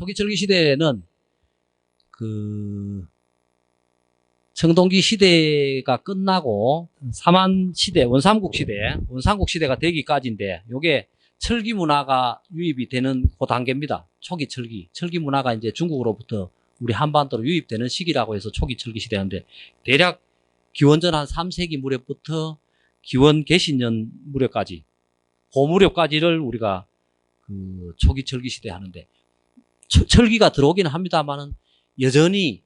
초기철기 시대에는 그 청동기 시대가 끝나고 삼한 시대, 원삼국 시대가 되기까지인데, 요게 철기 문화가 유입이 되는 그 단계입니다. 초기 철기 문화가 이제 중국으로부터 우리 한반도로 유입되는 시기라고 해서 초기 철기 시대인데, 대략 기원전 한 3세기 무렵부터 기원 개신년 무렵까지, 그 무렵까지를 우리가 그 초기 철기 시대 하는데, 철기가 들어오기는 합니다만은 여전히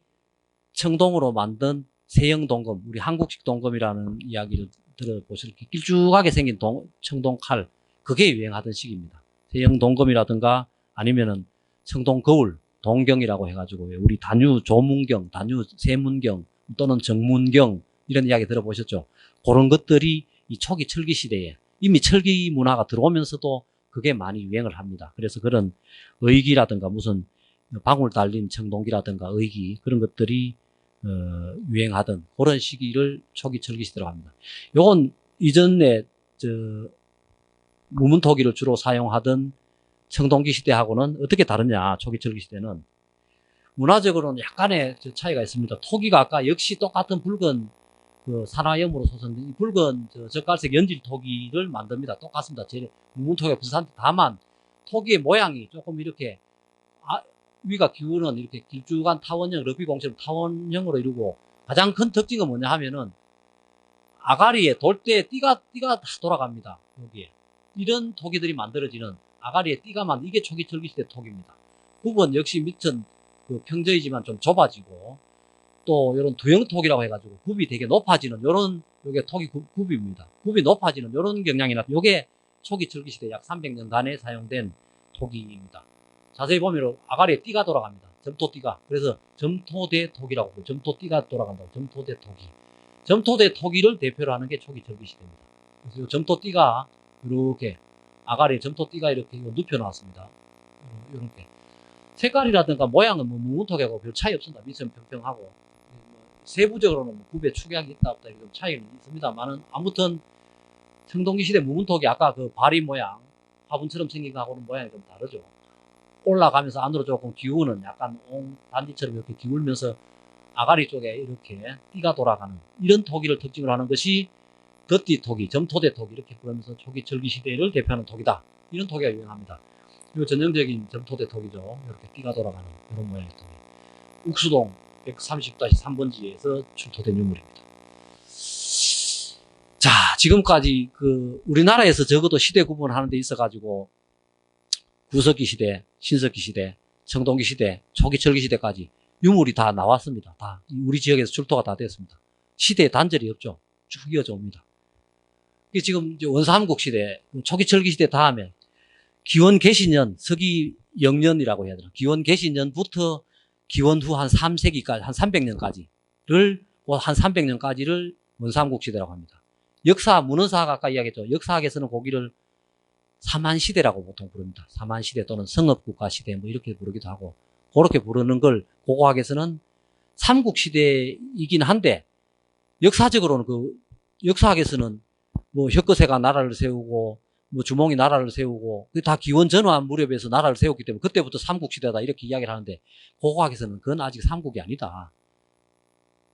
청동으로 만든 세형 동검, 우리 한국식 동검이라는 이야기를 들어보실 때 길쭉하게 생긴 청동 칼, 그게 유행하던 시기입니다. 세형 동검이라든가 아니면은 청동 거울, 동경이라고 해가지고 우리 단유 조문경, 단유 세문경 또는 정문경 이런 이야기 들어보셨죠? 그런 것들이 이 초기 철기 시대에 이미 철기 문화가 들어오면서도 그게 많이 유행을 합니다. 그래서 그런 의기라든가 무슨 방울 달린 청동기라든가 의기 그런 것들이 유행하던 그런 시기를 초기 철기 시대라고 합니다. 요건 이전에 무문토기를 주로 사용하던 청동기 시대하고는 어떻게 다르냐. 초기 철기 시대는 문화적으로는 약간의 차이가 있습니다. 토기가 아까 역시 똑같은 붉은 그 산화염으로 솟은 붉은 젓갈색 연질 토기를 만듭니다. 똑같습니다. 무문토기가 비슷한데 다만 토기의 모양이 조금 이렇게 위가 기울은 이렇게 길쭉한 타원형, 러비공처럼 타원형으로 이루고, 가장 큰 특징은 뭐냐 하면은 아가리에 돌 때 띠가 다 돌아갑니다. 여기에 이런 토기들이 만들어지는 아가리에 띠가 이게 초기 철기 시대 토기입니다. 굽은 역시 밑은 그 평저이지만 좀 좁아지고, 또 이런 두형토기라고 해가지고 굽이 되게 높아지는 요런 요게 토기 굽입니다. 굽이 높아지는 요런 경향이 요게 초기 철기 시대 약 300년간에 사용된 토기입니다. 자세히 보면 아가리에 띠가 돌아갑니다. 점토띠가. 그래서 점토대 토기라고 해요. 점토띠가 돌아간다고. 점토대 토기. 점토대 토기를 대표로 하는 게 초기 철기 시대입니다. 그래서 이 점토띠가 이렇게 아가리에 점토띠가 이렇게 눕혀 놨습니다. 이렇게 색깔이라든가 모양은 뭐 무문토기하고 별 차이 없습니다. 밑은 평평하고 세부적으로는 굽에 축약이 있다 없다 이런 차이는 있습니다만은 아무튼 청동기 시대 무문토기 아까 그 바리 모양 화분처럼 생긴 거하고는 모양이 좀 다르죠. 올라가면서 안으로 조금 기우는 약간 단지처럼 이렇게 기울면서 아가리 쪽에 이렇게 띠가 돌아가는 이런 토기를 특징으로 하는 것이 덧띠 토기, 점토대 토기 이렇게 부르면서 초기 철기 시대를 대표하는 토기다. 이런 토기가 유행합니다. 이 전형적인 점토대 토기죠. 이렇게 띠가 돌아가는 이런 모양의 토기. 욱수동 130-3번지에서 출토된 유물입니다. 자, 지금까지 그 우리나라에서 적어도 시대 구분하는 데 있어가지고 구석기 시대, 신석기 시대, 청동기 시대, 초기 철기 시대까지 유물이 다 나왔습니다. 다 우리 지역에서 출토가 다 됐습니다. 시대에 단절이 없죠. 쭉 이어져 옵니다. 지금 원삼국 시대, 초기 철기 시대 다음에 기원 개시년, 서기 영년이라고 해야 되나? 기원 개시년부터 기원 후 한 3세기까지, 한 300년까지를, 한 300년까지를 원삼국 시대라고 합니다. 역사, 문헌사가 아까 이야기했죠. 역사학에서는 고기를 삼한시대라고 보통 부릅니다. 삼한시대 또는 성업국가시대 뭐 이렇게 부르기도 하고, 그렇게 부르는 걸 고고학에서는 삼국시대이긴 한데, 역사적으로는 역사학에서는 뭐 혁거세가 나라를 세우고, 뭐 주몽이 나라를 세우고, 그게 다 기원 전후한 무렵에서 나라를 세웠기 때문에 그때부터 삼국시대다 이렇게 이야기를 하는데, 고고학에서는 그건 아직 삼국이 아니다.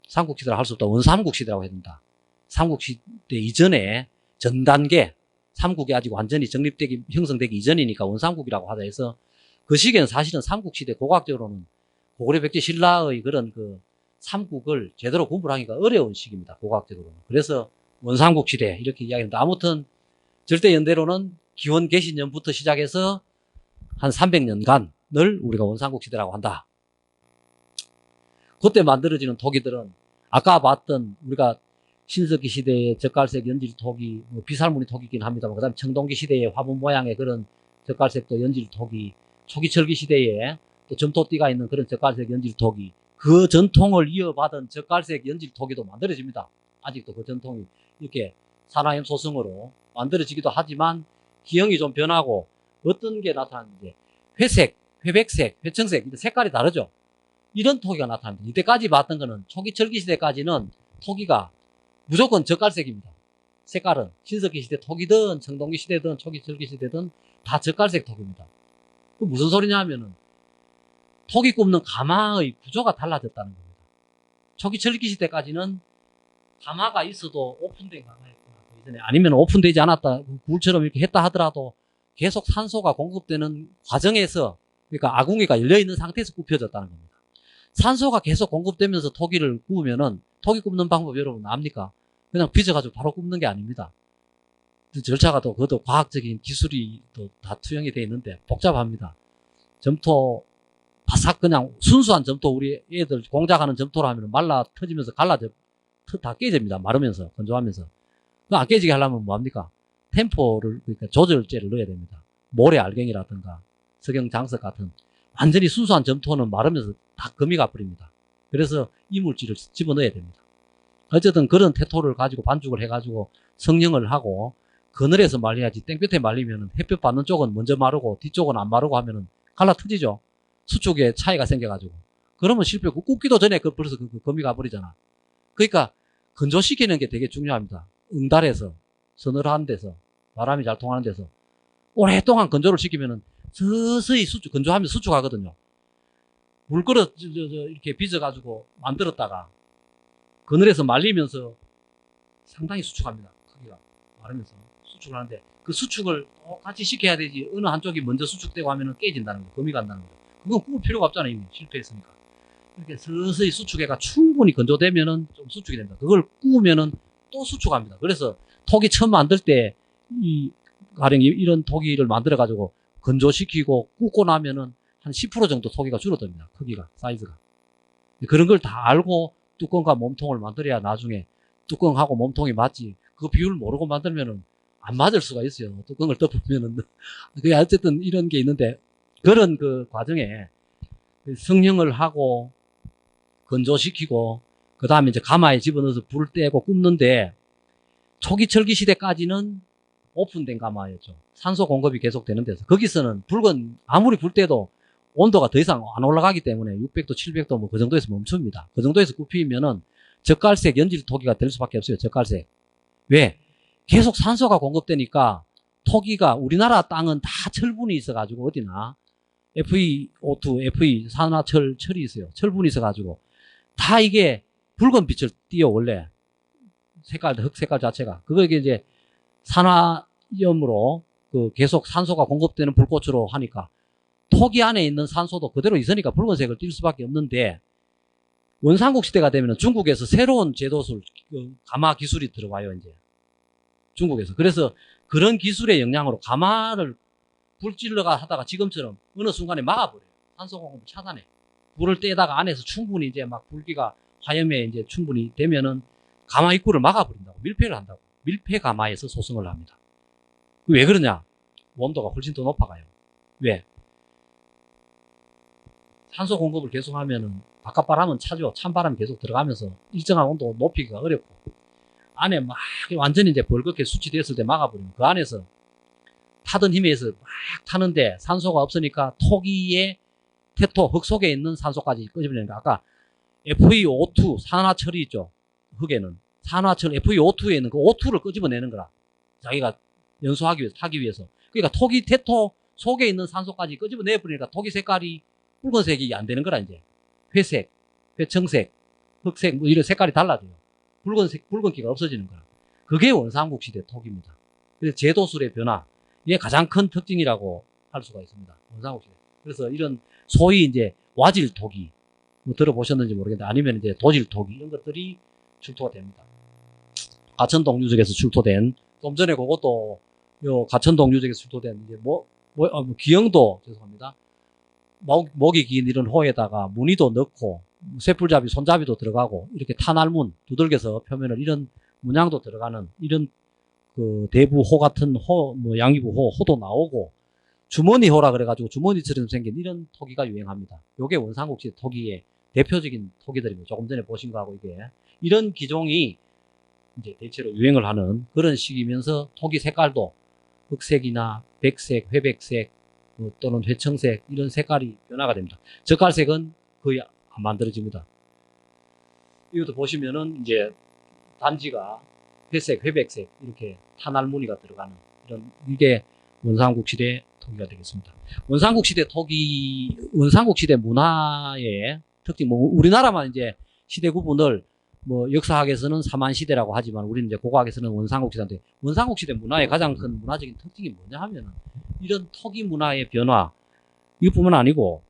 삼국시대를 할 수 없다. 원삼국시대라고 해야 된다. 삼국시대 이전에 전 단계, 삼국이 아직 완전히 정립되기, 형성되기 이전이니까 원삼국이라고 하다 해서 그 시기에는 사실은 삼국시대 고고학적으로는 고구려 백제 신라의 그런 그 삼국을 제대로 구분하기가 어려운 시기입니다. 고고학적으로는. 그래서 원삼국시대 이렇게 이야기합니다. 아무튼 절대 연대로는 기원 개시년부터 시작해서 한 300년간을 우리가 원삼국시대라고 한다. 그때 만들어지는 토기들은 아까 봤던 우리가 신석기 시대의 젓갈색 연질 토기, 뭐 비살무늬 토기이긴 합니다만, 그 다음에 청동기 시대의 화분 모양의 그런 젓갈색도 연질 토기, 초기 철기 시대에 또 점토띠가 있는 그런 젓갈색 연질 토기, 그 전통을 이어받은 젓갈색 연질 토기도 만들어집니다. 아직도 그 전통이 이렇게 산화염 소성으로 만들어지기도 하지만 기형이 좀 변하고 어떤 게 나타나는지 회색, 회백색, 회청색 색깔이 다르죠. 이런 토기가 나타납니다. 이때까지 봤던 거는 초기 철기 시대까지는 토기가 무조건 젓갈색입니다. 색깔은 신석기 시대 토기든 청동기 시대든 초기 철기 시대든 다 젓갈색 토기입니다. 그 무슨 소리냐 하면은 톡이 굽는 가마의 구조가 달라졌다는 겁니다. 초기 철기 시대까지는 가마가 있어도 오픈된 가마였구나. 이전에 아니면 오픈되지 않았다. 굴처럼 이렇게 했다 하더라도 계속 산소가 공급되는 과정에서, 그러니까 아궁이가 열려있는 상태에서 굽혀졌다는 겁니다. 산소가 계속 공급되면서 토기를 구우면은, 토기 굽는 방법 여러분 압니까? 그냥 빚어가지고 바로 굽는 게 아닙니다. 절차가 또, 그것도 과학적인 기술이 또 다 투영이 되어 있는데 복잡합니다. 점토, 바삭 그냥 순수한 점토, 우리 애들 공작하는 점토로 하면 말라 터지면서 갈라져, 다 깨집니다. 마르면서, 건조하면서. 그거 안 깨지게 하려면 뭐합니까? 템포를, 그러니까 조절제를 넣어야 됩니다. 모래 알갱이라든가 석영장석 같은 완전히 순수한 점토는 마르면서 다 금이 가버립니다. 그래서 이물질을 집어넣어야 됩니다. 어쨌든 그런 태토를 가지고 반죽을 해가지고 성형을 하고 그늘에서 말려야지. 땡볕에 말리면 햇볕 받는 쪽은 먼저 마르고 뒤쪽은 안 마르고 하면은 갈라 터지죠. 수축에 차이가 생겨가지고. 그러면 실패고 굽기도 전에 벌써 금이 가버리잖아. 그러니까 건조시키는 게 되게 중요합니다. 응달에서, 서늘한 데서, 바람이 잘 통하는 데서 오랫동안 건조를 시키면은 서서히 건조하면 수축하거든요. 물그릇 이렇게 빚어가지고 만들었다가 그늘에서 말리면서 상당히 수축합니다. 크기가 마르면서 수축을 하는데 그 수축을 똑같이 시켜야 되지. 어느 한쪽이 먼저 수축되고 하면은 깨진다는 거, 금이 간다는 거죠. 그건 구울 필요가 없잖아요. 이미 실패했으니까. 이렇게 서서히 수축해가 충분히 건조되면은 좀 수축이 됩니다. 그걸 구우면은 또 수축합니다. 그래서 톡이 처음 만들 때 가령 이런 토기를 만들어 가지고 건조시키고 굽고 나면은 한 10% 정도 토기가 줄어듭니다. 크기가, 사이즈가. 그런 걸 다 알고 뚜껑과 몸통을 만들어야 나중에 뚜껑하고 몸통이 맞지. 그 비율을 모르고 만들면은 안 맞을 수가 있어요. 뚜껑을 덮으면은. 그게 어쨌든 이런 게 있는데, 그런 그 과정에 성형을 하고 건조시키고 그 다음에 이제 가마에 집어넣어서 불을 떼고 굽는데, 초기 철기 시대까지는 오픈된 가마였죠. 산소 공급이 계속되는 데서. 거기서는 아무리 불 때도 온도가 더 이상 안 올라가기 때문에 600도, 700도 뭐 그 정도에서 멈춥니다. 그 정도에서 굽히면은 젓갈색 연질 토기가 될 수밖에 없어요. 젓갈색. 왜? 계속 산소가 공급되니까 토기가, 우리나라 땅은 다 철분이 있어가지고 어디나 FeO2, Fe 산화철이 있어요. 철분이 있어가지고 다 이게 붉은 빛을 띄어 원래 흙 색깔 자체가. 그거 이제 산화염으로 계속 산소가 공급되는 불꽃으로 하니까 토기 안에 있는 산소도 그대로 있으니까 붉은색을 띌 수밖에 없는데, 원삼국 시대가 되면 중국에서 새로운 제도술, 가마 기술이 들어와요, 이제. 중국에서. 그래서 그런 기술의 영향으로 가마를 불질러가 하다가 지금처럼 어느 순간에 막아버려요. 산소 공급을 차단해. 불을 떼다가 안에서 충분히 이제 막 불기가 화염에 이제 충분히 되면은 가마 입구를 막아버린다고. 밀폐를 한다고. 밀폐 가마에서 소성을 합니다. 왜 그러냐? 온도가 훨씬 더 높아가요. 왜? 산소 공급을 계속 하면은 바깥 바람은 차죠. 찬바람이 계속 들어가면서 일정한 온도 높이기가 어렵고, 안에 막 완전히 이제 벌겋게 수치됐을 때 막아버리면 그 안에서 타던 힘에 의해서 막 타는데 산소가 없으니까 토기의 태토, 흙 속에 있는 산소까지 끄집어내니까, 아까 FeO2 산화철이 있죠. 흙에는 산화철 FeO2에 있는 그 O2를 끄집어내는 거라. 자기가 연소하기 위해서, 타기 위해서. 그러니까 토기 태토 속에 있는 산소까지 끄집어내버리니까 토기 색깔이 붉은색이 안 되는 거라. 이제 회색, 회청색, 흑색 뭐 이런 색깔이 달라져요. 붉은기가 없어지는 거라. 그게 원삼국 시대 토기입니다. 그래서 제도술의 변화, 이게 가장 큰 특징이라고 할 수가 있습니다. 원삼국 시대. 그래서 이런 소위 이제 와질 토기, 뭐 들어보셨는지 모르겠는데, 아니면 이제 도질 토기, 이런 것들이 출토가 됩니다. 가천동 유적에서 출토된, 좀 전에 그것도 요 가천동 유적에서 출토된 이제 기영도, 죄송합니다. 목이 긴 이런 호에다가 무늬도 넣고 쇠뿔잡이, 손잡이도 들어가고 이렇게 탄알문 두들겨서 표면을 이런 문양도 들어가는 이런 그 대부호 같은 호, 뭐 양위부호, 호도 나오고 주머니호라 그래가지고 주머니처럼 생긴 이런 토기가 유행합니다. 요게 원삼국시 토기의 대표적인 토기들입니다. 조금 전에 보신 거하고 이게 이런 기종이 이제 대체로 유행을 하는 그런 시기면서 토기 색깔도 흑색이나 백색, 회백색 또는 회청색 이런 색깔이 변화가 됩니다. 젓갈색은 거의 안 만들어집니다. 이것도 보시면은 이제 단지가 회색, 회백색 이렇게 탄알무늬가 들어가는 이런, 이게 원삼국 시대 토기가 되겠습니다. 원삼국 시대 토기, 원삼국 시대 문화의 특징, 뭐 우리나라만 이제 시대 구분을 뭐 역사학에서는 삼한시대라고 하지만 우리는 이제 고고학에서는 원삼국 시대인데, 원삼국 시대 문화의 가장 큰 문화적인 특징이 뭐냐 하면은 이런 토기 문화의 변화, 이것뿐만 아니고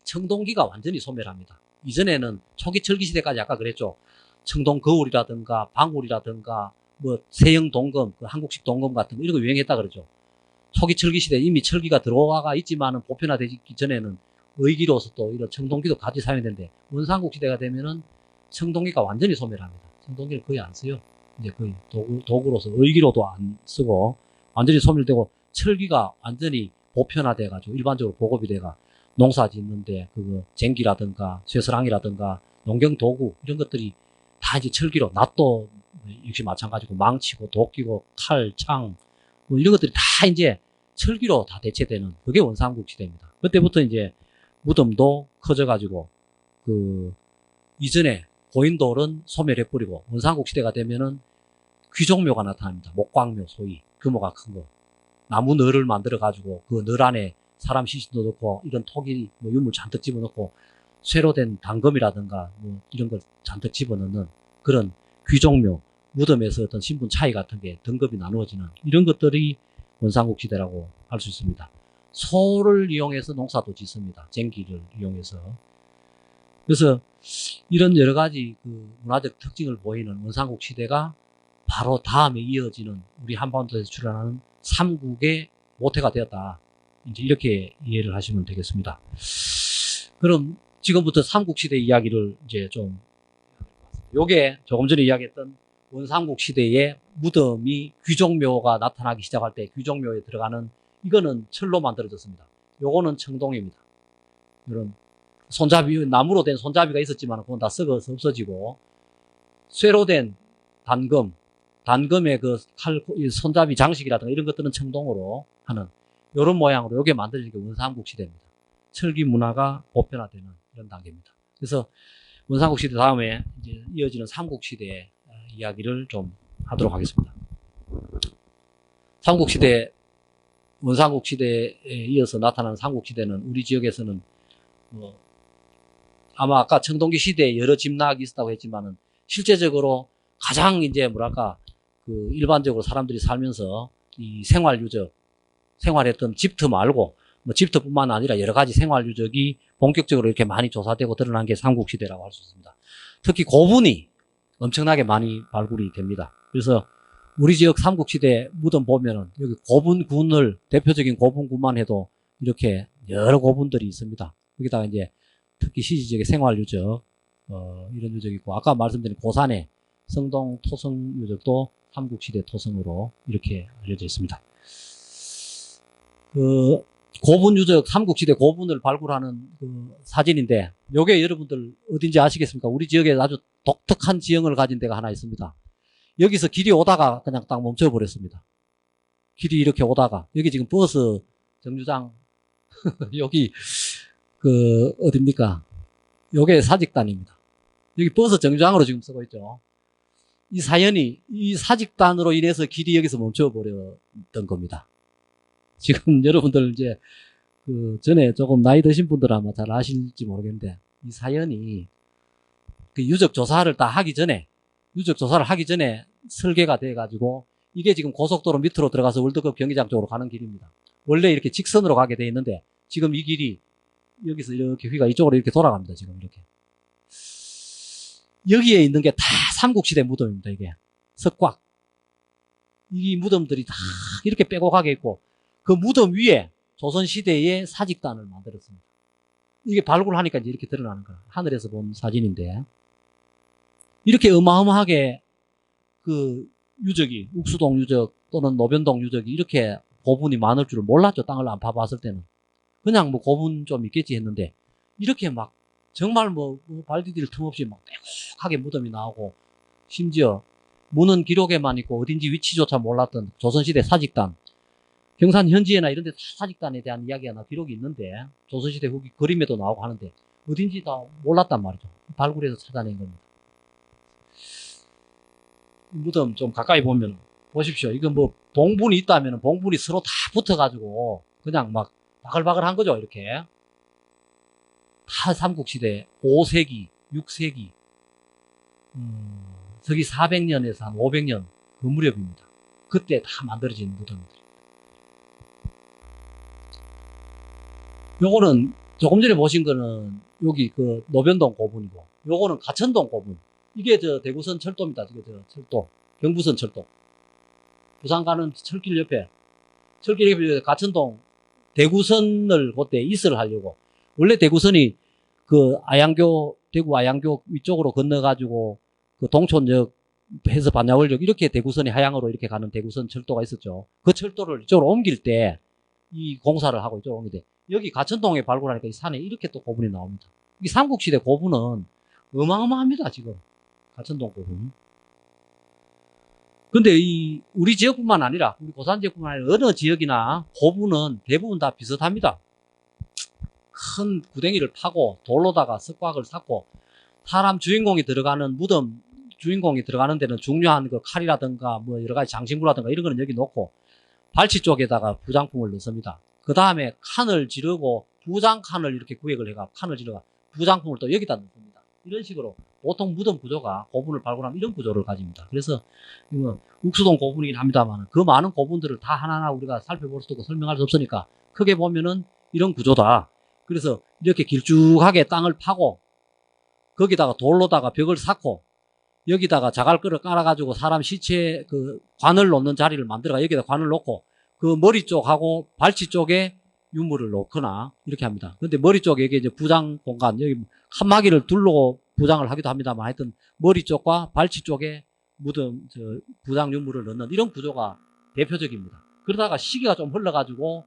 청동기가 완전히 소멸합니다. 이전에는 초기 철기 시대까지 아까 그랬죠. 청동 거울이라든가 방울이라든가 뭐 세형 동검, 그 한국식 동검 같은 거 이런 거 유행했다 그러죠. 초기 철기 시대 이미 철기가 들어와 있지만은 보편화되기 전에는 의기로서 또 이런 청동기도 같이 사용되는데, 원삼국 시대가 되면은 청동기가 완전히 소멸합니다. 청동기를 거의 안 써요. 이제 거의 도구로서 의기로도 안 쓰고 완전히 소멸되고, 철기가 완전히 보편화돼 가지고 일반적으로 보급이 돼가 농사 짓는데 그거 쟁기라든가 쇠서랑이라든가 농경 도구 이런 것들이 다 이제 철기로, 낫도 역시 마찬가지고 망치고 도끼고 칼, 창 뭐 이런 것들이 다 이제 철기로 다 대체되는, 그게 원삼국 시대입니다. 그때부터 이제 무덤도 커져가지고 그 이전에 고인돌은 소멸해버리고, 원삼국 시대가 되면은 귀족묘가 나타납니다. 목광묘, 소위 규모가 큰 거, 나무 널을 만들어 가지고 그 널 안에 사람 시신도 넣고 이런 토기 뭐 유물 잔뜩 집어넣고 쇠로 된 단검이라든가 뭐 이런 걸 잔뜩 집어넣는 그런 귀족묘, 무덤에서 어떤 신분 차이 같은 게 등급이 나누어지는 이런 것들이 원삼국 시대라고 할 수 있습니다. 소를 이용해서 농사도 짓습니다. 쟁기를 이용해서. 그래서 이런 여러 가지 그 문화적 특징을 보이는 원삼국 시대가 바로 다음에 이어지는 우리 한반도에서 출현하는 삼국의 모태가 되었다. 이제 이렇게 이해를 하시면 되겠습니다. 그럼 지금부터 삼국시대 이야기를 이제 좀, 요게 조금 전에 이야기했던 원삼국 시대의 무덤이 귀족묘가 나타나기 시작할 때 귀족묘에 들어가는, 이거는 철로 만들어졌습니다. 요거는 청동입니다. 이런 손잡이, 나무로 된 손잡이가 있었지만 그건 다 썩어서 없어지고, 쇠로 된 단검, 단검의 그 칼, 손잡이 장식이라든가 이런 것들은 청동으로 하는 이런 모양으로 요게 만들어진 게 원삼국 시대입니다. 철기 문화가 보편화되는 이런 단계입니다. 그래서 원삼국 시대 다음에 이제 이어지는 삼국 시대 이야기를 좀 하도록 하겠습니다. 삼국 시대, 원삼국 시대에 이어서 나타나는 삼국 시대는 우리 지역에서는 뭐 아마 아까 청동기 시대에 여러 집락이 있었다고 했지만은 실제적으로 가장 이제 뭐랄까 그 일반적으로 사람들이 살면서 이 생활 유적, 생활했던 집터 말고 뭐 집터뿐만 아니라 여러 가지 생활 유적이 본격적으로 이렇게 많이 조사되고 드러난 게 삼국 시대라고 할 수 있습니다. 특히 고분이 엄청나게 많이 발굴이 됩니다. 그래서 우리 지역 삼국 시대 무덤 보면은 여기 고분군을, 대표적인 고분군만 해도 이렇게 여러 고분들이 있습니다. 여기다가 이제 특히 시지적의 생활 유적, 이런 유적이 있고, 아까 말씀드린 고산의 성동 토성 유적도 삼국 시대 토성으로 이렇게 알려져 있습니다. 그 고분 유적, 삼국 시대 고분을 발굴하는 그 사진인데, 요게 여러분들 어딘지 아시겠습니까? 우리 지역에 아주 독특한 지형을 가진 데가 하나 있습니다. 여기서 길이 오다가 그냥 딱 멈춰버렸습니다. 길이 이렇게 오다가, 여기 지금 버스 정류장, 여기, 그, 어딥니까? 요게 사직단입니다. 여기 버스 정류장으로 지금 쓰고 있죠. 이 사연이, 이 사직단으로 인해서 길이 여기서 멈춰버렸던 겁니다. 지금 여러분들 이제, 그, 전에 조금 나이 드신 분들 아마 잘 아실지 모르겠는데, 이 사연이, 그 유적조사를 다 하기 전에, 유적조사를 하기 전에 설계가 돼가지고, 이게 지금 고속도로 밑으로 들어가서 월드컵 경기장 쪽으로 가는 길입니다. 원래 이렇게 직선으로 가게 돼 있는데, 지금 이 길이, 여기서 이렇게 휘가 이쪽으로 이렇게 돌아갑니다. 지금 이렇게. 여기에 있는 게 다 삼국시대 무덤입니다. 이게. 석곽. 이 무덤들이 다 이렇게 빼곡하게 있고, 그 무덤 위에 조선시대의 사직단을 만들었습니다. 이게 발굴하니까 이제 이렇게 드러나는 거예요. 하늘에서 본 사진인데. 이렇게 어마어마하게 그 유적이, 욱수동 유적 또는 노변동 유적이 이렇게 고분이 많을 줄을 몰랐죠. 땅을 안 파봤을 때는. 그냥 뭐 고분 좀 있겠지 했는데, 이렇게 막 정말 뭐 발 디딜 틈 없이 막 빼곡하게 무덤이 나오고, 심지어 문헌 기록에만 있고 어딘지 위치조차 몰랐던 조선시대 사직단, 경산 현지에나 이런 데 사직단에 대한 이야기가 기록이 있는데, 조선시대 후기 그림에도 나오고 하는데 어딘지 다 몰랐단 말이죠. 발굴해서 찾아낸 겁니다. 무덤 좀 가까이 보면 보십시오. 이건 뭐 봉분이 있다면 봉분이 서로 다 붙어가지고 그냥 막 바글바글한 거죠. 이렇게 다 삼국시대 5세기, 6세기, 서기 400년에서 한 500년 그 무렵입니다. 그때 다 만들어진 무덤들. 요거는 조금 전에 보신 거는 여기 그 노변동 고분이고, 요거는 가천동 고분. 이게 저 대구선 철도입니다. 이게 저 철도, 경부선 철도. 부산 가는 철길 옆에, 철길 옆에 가천동 대구선을 그때 이설을 하려고. 원래 대구선이 그 아양교, 대구 아양교 위쪽으로 건너가지고 그 동촌역 해서 반야월역 이렇게 대구선이 하양으로 이렇게 가는 대구선 철도가 있었죠. 그 철도를 이쪽으로 옮길 때 이 공사를 하고 이쪽으로 옮길 때 여기 가천동에 발굴하니까 이 산에 이렇게 또 고분이 나옵니다. 이 삼국시대 고분은 어마어마합니다, 지금. 가천동 고분. 근데 이 우리 지역뿐만 아니라 우리 고산 지역뿐만 아니라 어느 지역이나 고분은 대부분 다 비슷합니다. 큰 구덩이를 파고 돌로다가 석곽을 쌓고 사람 주인공이 들어가는 무덤 주인공이 들어가는 데는 중요한 그 칼이라든가 뭐 여러 가지 장신구라든가 이런 거는 여기 놓고 발치 쪽에다가 부장품을 넣습니다. 그 다음에 칸을 지르고 부장칸을 이렇게 구획을 해가 칸을 지르가 부장품을 또 여기다 넣습니다. 이런 식으로 보통 무덤 구조가 고분을 발굴하면 이런 구조를 가집니다. 그래서 욱수동 고분이긴 합니다만 그 많은 고분들을 다 하나하나 우리가 살펴볼 수도 없고 설명할 수 없으니까 크게 보면은 이런 구조다. 그래서 이렇게 길쭉하게 땅을 파고 거기다가 돌로다가 벽을 쌓고 여기다가 자갈거를 깔아가지고 사람 시체 그 관을 놓는 자리를 만들어가 여기다 관을 놓고 그 머리 쪽하고 발치 쪽에 유물을 놓거나 이렇게 합니다. 근데 머리 쪽에 이게 이제 부장 공간 여기 칸막이를 둘러 부장을 하기도 합니다만 하여튼 머리 쪽과 발치 쪽에 무덤 부장 유물을 넣는 이런 구조가 대표적입니다. 그러다가 시기가 좀 흘러가지고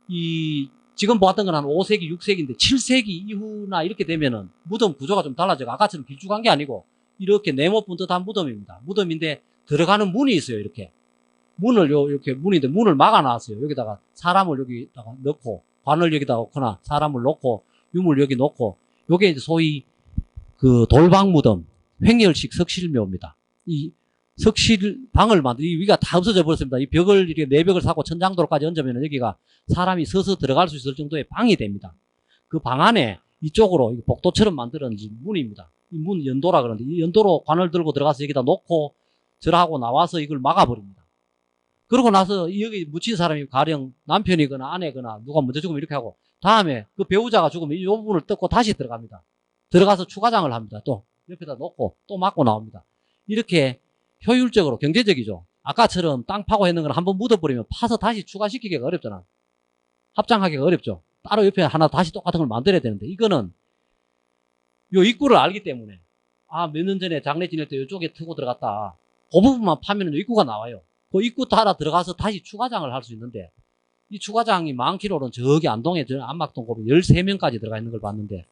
이 지금 보았던 건 한 5세기, 6세기인데 7세기 이후나 이렇게 되면은 무덤 구조가 좀 달라져요. 아까처럼 길쭉한 게 아니고 이렇게 네모 분듯한 무덤입니다. 무덤인데 들어가는 문이 있어요. 이렇게 문을 이렇게 문인데 문을 막아놨어요. 여기다가 사람을 여기다가 넣고 관을 여기다 놓거나 사람을 놓고 유물 여기 놓고 요게 이제 소위 그 돌방 무덤 횡렬식 석실묘입니다. 이 석실 방을 만들 이 위가 다 없어져 버렸습니다. 이 벽을 이렇게 네 벽을 사고 천장도로까지 얹으면 여기가 사람이 서서 들어갈 수 있을 정도의 방이 됩니다. 그 방 안에 이쪽으로 복도처럼 만들어진 문입니다. 이 문 연도라 그러는데 이 연도로 관을 들고 들어가서 여기다 놓고 절하고 나와서 이걸 막아버립니다. 그러고 나서 여기 묻힌 사람이 가령 남편이거나 아내거나 누가 먼저 죽으면 이렇게 하고 다음에 그 배우자가 죽으면 이 부분을 뜯고 다시 들어갑니다. 들어가서 추가장을 합니다. 또 옆에다 놓고 또 막고 나옵니다. 이렇게 효율적으로 경제적이죠. 아까처럼 땅 파고 했는 걸 한번 묻어버리면 파서 다시 추가시키기가 어렵잖아. 합장하기가 어렵죠. 따로 옆에 하나 다시 똑같은 걸 만들어야 되는데 이거는 요 입구를 알기 때문에 몇 년 전에 장례 지낼 때 이쪽에 트고 들어갔다. 그 부분만 파면 입구가 나와요. 그 입구 따라 들어가서 다시 추가장을 할 수 있는데 이 추가장이 많기로는 저기 안동에 저 안막동 고비 13명까지 들어가 있는 걸 봤는데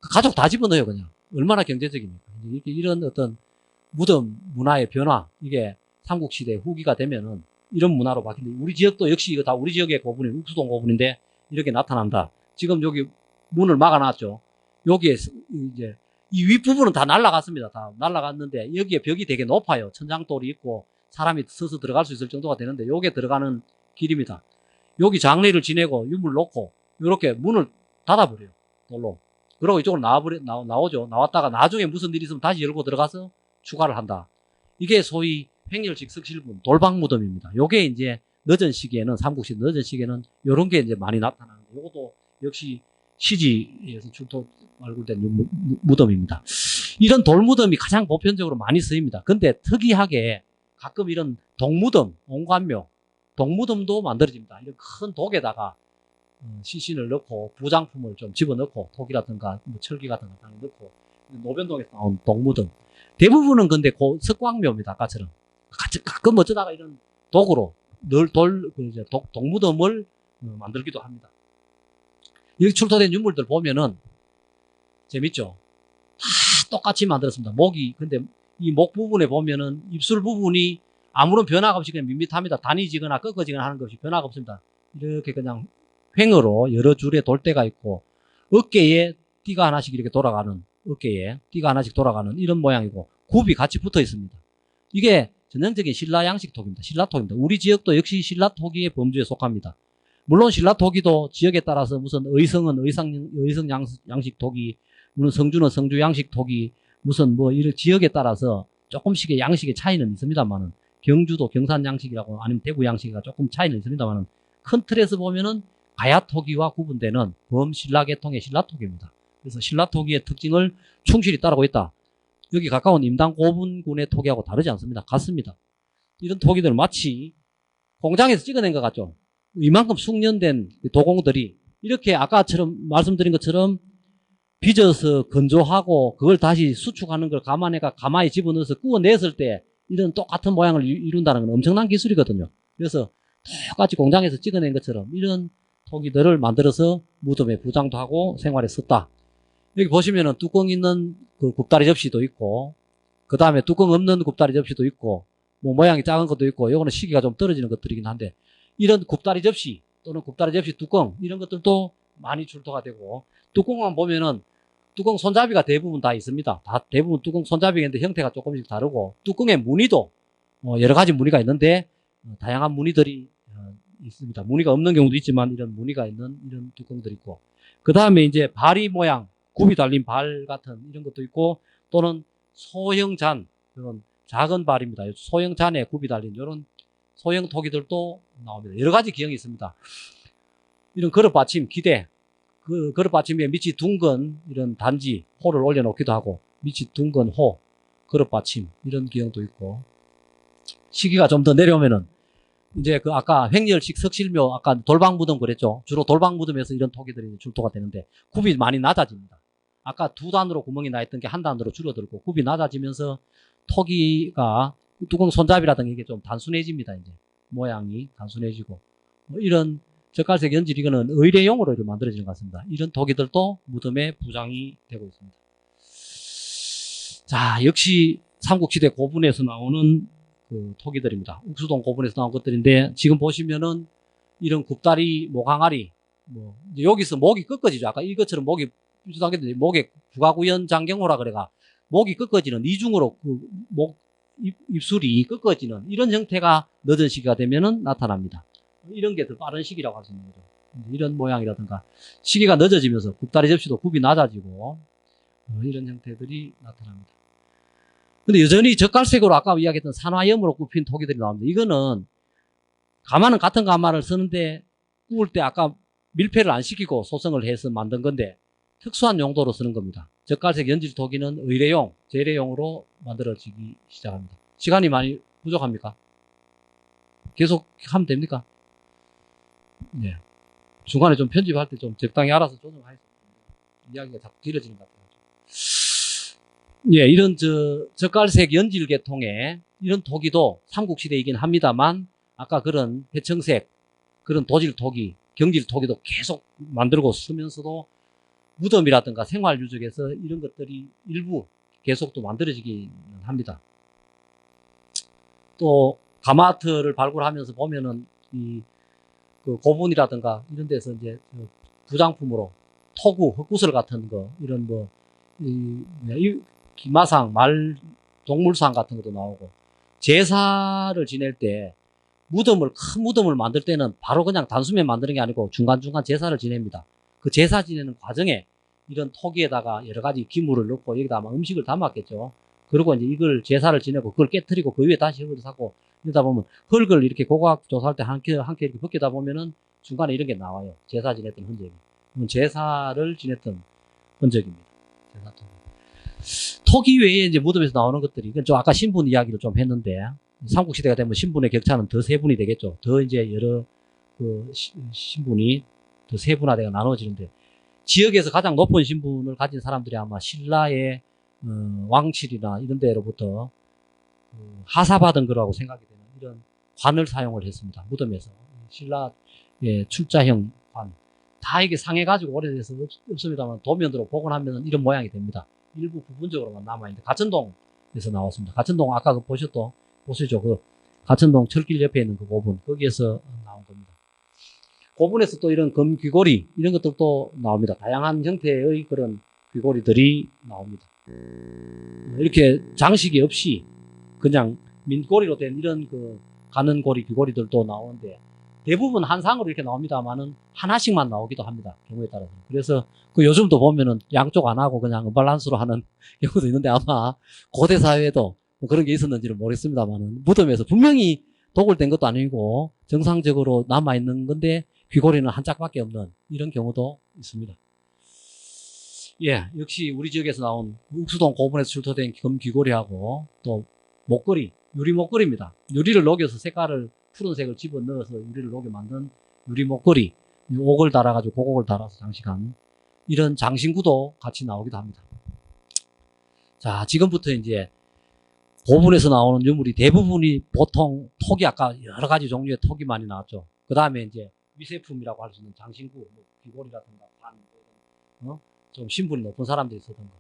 그 가족 다 집어넣어요. 그냥 얼마나 경제적입니까. 이런 어떤 무덤 문화의 변화 이게 삼국시대 후기가 되면은 이런 문화로 바뀌는데 우리 지역도 역시 이거 다 우리 지역의 고분이 욱수동 고분인데 이렇게 나타난다. 지금 여기 문을 막아놨죠. 여기에 이제 이 윗부분은 다 날라갔습니다. 다 날라갔는데 여기에 벽이 되게 높아요. 천장돌이 있고 사람이 서서 들어갈 수 있을 정도가 되는데 여기에 들어가는 길입니다. 여기 장례를 지내고 유물 놓고 이렇게 문을 닫아버려요. 돌로. 그러고 이쪽으로 나오죠. 나왔다가 나중에 무슨 일이 있으면 다시 열고 들어가서 추가를 한다. 이게 소위 횡렬식 석실분 돌방무덤입니다. 요게 이제 늦은 시기에는 삼국시 늦은 시기에는 요런 게 이제 많이 나타나는데 요것도 역시 시지에서 출토 발굴된 무덤입니다. 이런 돌무덤이 가장 보편적으로 많이 쓰입니다. 근데 특이하게 가끔 이런 동무덤, 옹관묘, 동무덤도 만들어집니다. 이런 큰 독에다가 시신을 넣고 부장품을 좀 집어넣고 독이라든가 뭐 철기 같은 거 넣고 노변동에서 나온 동무덤. 대부분은 근데 석광묘입니다. 아까처럼. 가끔 어쩌다가 이런 독으로 동무덤을 만들기도 합니다. 여기 출토된 유물들 보면은 재밌죠? 다 똑같이 만들었습니다. 목이, 근데 이 목 부분에 보면은 입술 부분이 아무런 변화가 없이 그냥 밋밋합니다. 단이지거나 꺾어지거나 하는 것이 변화가 없습니다. 이렇게 그냥 횡으로 여러 줄에 돌대가 있고 어깨에 띠가 하나씩 이렇게 돌아가는 어깨에 띠가 하나씩 돌아가는 이런 모양이고 굽이 같이 붙어 있습니다. 이게 전형적인 신라 양식 토기입니다. 신라 토기입니다. 우리 지역도 역시 신라 토기의 범주에 속합니다. 물론 신라 토기도 지역에 따라서 무슨 의성은 의성 양식 토기, 무슨 성주는 성주 양식 토기, 무슨 뭐 이런 지역에 따라서 조금씩의 양식의 차이는 있습니다만은 경주도 경산 양식이라고 아니면 대구 양식이가 조금 차이는 있습니다만은 큰 틀에서 보면은 가야 토기와 구분되는 범신라 계통의 신라 토기입니다. 그래서 신라 토기의 특징을 충실히 따르고 있다. 여기 가까운 임당 고분군의 토기하고 다르지 않습니다. 같습니다. 이런 토기들은 마치 공장에서 찍어낸 것 같죠. 이만큼 숙련된 도공들이 이렇게 아까처럼 말씀드린 것처럼 빚어서 건조하고 그걸 다시 수축하는 걸 가마에 집어넣어서 구워냈을 때 이런 똑같은 모양을 이룬다는 건 엄청난 기술이거든요. 그래서 똑같이 공장에서 찍어낸 것처럼 이런 토기들을 만들어서 무덤에 부장도 하고 생활에 썼다. 여기 보시면은 뚜껑 있는 그 굽다리 접시도 있고, 그 다음에 뚜껑 없는 굽다리 접시도 있고, 뭐 모양이 작은 것도 있고, 요거는 시기가 좀 떨어지는 것들이긴 한데, 이런 굽다리 접시 또는 굽다리 접시 뚜껑 이런 것들도 많이 출토가 되고, 뚜껑만 보면은 뚜껑 손잡이가 대부분 다 있습니다. 다 대부분 뚜껑 손잡이가 있는데 형태가 조금씩 다르고, 뚜껑의 무늬도 여러 가지 무늬가 있는데 다양한 무늬들이 있습니다. 무늬가 없는 경우도 있지만 이런 무늬가 있는 이런 뚜껑들이 있고, 그 다음에 이제 바리 모양 굽이 달린 발 같은 이런 것도 있고, 또는 소형 잔, 이런 작은 발입니다. 소형 잔에 굽이 달린 이런 소형 토기들도 나옵니다. 여러 가지 기형이 있습니다. 이런 그릇 받침, 기대, 그 그릇 받침에 밑이 둥근 이런 단지, 호를 올려놓기도 하고, 밑이 둥근 호, 그릇 받침, 이런 기형도 있고, 시기가 좀 더 내려오면은, 이제 그 아까 횡렬식 석실묘, 아까 돌방무덤 그랬죠. 주로 돌방무덤에서 이런 토기들이 출토가 되는데, 굽이 많이 낮아집니다. 아까 두 단으로 구멍이 나 있던 게 한 단으로 줄어들고, 굽이 낮아지면서 토기가 뚜껑 손잡이라든가 이게 좀 단순해집니다. 이제 모양이 단순해지고, 뭐 이런 젓갈색 연질, 이거는 의례용으로 만들어지는 것 같습니다. 이런 토기들도 무덤에 부장이 되고 있습니다. 자, 역시 삼국시대 고분에서 나오는 그 토기들입니다. 욱수동 고분에서 나온 것들인데, 지금 보시면은 이런 굽다리, 모강아리, 뭐 이제 여기서 목이 꺾어지죠. 아까 이것처럼 목이 뾰족하게 목에 구가구연 장경호라 그래가 목이 꺾어지는 이중으로 그 목 입술이 꺾어지는 이런 형태가 늦은 시기가 되면은 나타납니다. 이런 게 더 빠른 시기라고 할 수 있는 거죠. 이런 모양이라든가 시기가 늦어지면서 굽다리 접시도 굽이 낮아지고 이런 형태들이 나타납니다. 근데 여전히 젓갈색으로 아까 이야기했던 산화염으로 굽힌 토기들이 나옵니다. 이거는 가마는 같은 가마를 쓰는데 구울 때 아까 밀폐를 안 시키고 소성을 해서 만든 건데 특수한 용도로 쓰는 겁니다. 젓갈색 연질 토기는 의례용, 재래용으로 만들어지기 시작합니다. 시간이 많이 부족합니까? 계속 하면 됩니까? 네. 중간에 좀 편집할 때 좀 적당히 알아서 조정하겠습니다. 이야기가 자꾸 길어지는 것 같아요. 예, 이런 젓갈색 연질 계통의 이런 토기도 삼국시대이긴 합니다만 아까 그런 회청색, 그런 도질 토기, 경질 토기도 계속 만들고 쓰면서도 무덤이라든가 생활 유적에서 이런 것들이 일부 계속 또 만들어지긴 합니다. 또 가마트를 발굴하면서 보면은 그 고분이라든가 이런 데서 이제 부장품으로 토구, 흙구슬 같은 거, 이런 뭐 기마상, 동물상 같은 것도 나오고, 제사를 지낼 때 큰 무덤을 만들 때는 바로 그냥 단숨에 만드는 게 아니고 중간중간 제사를 지냅니다. 그 제사 지내는 과정에 이런 토기에다가 여러 가지 기물을 넣고 여기다 아마 음식을 담았겠죠. 그리고 이제 이걸 제사를 지내고 그걸 깨트리고 그 위에 다시 흙을 사고 이러다 보면 흙을 이렇게 고고학 조사할 때 한 개 이렇게 벗기다 보면은 중간에 이런 게 나와요. 제사 지냈던 흔적이. 제사를 지냈던 흔적입니다. 제사 토기 외에 이제 무덤에서 나오는 것들이, 이건 좀 아까 신분 이야기를 좀 했는데, 삼국시대가 되면 신분의 격차는 더 세분이 되겠죠. 더 이제 여러 그 신분이 더 세분화되어 나눠지는데, 지역에서 가장 높은 신분을 가진 사람들이 아마 신라의 왕실이나 이런 데로부터 하사받은 거라고 생각이 되는 이런 관을 사용을 했습니다. 무덤에서. 신라의 출자형 관. 다 이게 상해가지고 오래돼서 없습니다만 도면으로 복원하면 이런 모양이 됩니다. 일부 부분적으로만 남아있는데, 가천동에서 나왔습니다. 가천동 아까 보시죠. 그 가천동 철길 옆에 있는 그 고분, 거기에서 나온 겁니다. 고분에서 또 이런 금귀고리 이런 것들도 나옵니다. 다양한 형태의 그런 귀고리들이 나옵니다. 이렇게 장식이 없이 그냥 민꼬리로 된 이런 가는 고리, 귀고리들도 나오는데 대부분 한상으로 이렇게 나옵니다만은 하나씩만 나오기도 합니다. 경우에 따라서. 그래서 요즘도 보면은 양쪽 안 하고 그냥 언밸런스로 하는 경우도 있는데 아마 고대 사회에도 뭐 그런 게 있었는지는 모르겠습니다만은 무덤에서 분명히 도굴된 것도 아니고 정상적으로 남아있는 건데 귀고리는 한 짝밖에 없는 이런 경우도 있습니다. 예, 역시 우리 지역에서 나온 욱수동 고분에서 출토된 금귀고리하고 또 목걸이, 유리 목걸이입니다. 유리를 녹여서 색깔을 푸른색을 집어넣어서 유리를 녹여 만든 유리 목걸이, 옥을 달아가지고 고곡을 달아서 장식한 이런 장신구도 같이 나오기도 합니다. 자, 지금부터 이제 고분에서 나오는 유물이 대부분이 보통 톡이 아까 여러 가지 종류의 톡이 많이 나왔죠. 그 다음에 이제 위세품이라고 할 수 있는 장신구, 뭐 귀고리라든가 반, 좀 신분이 높은 사람들이 쓰던 거.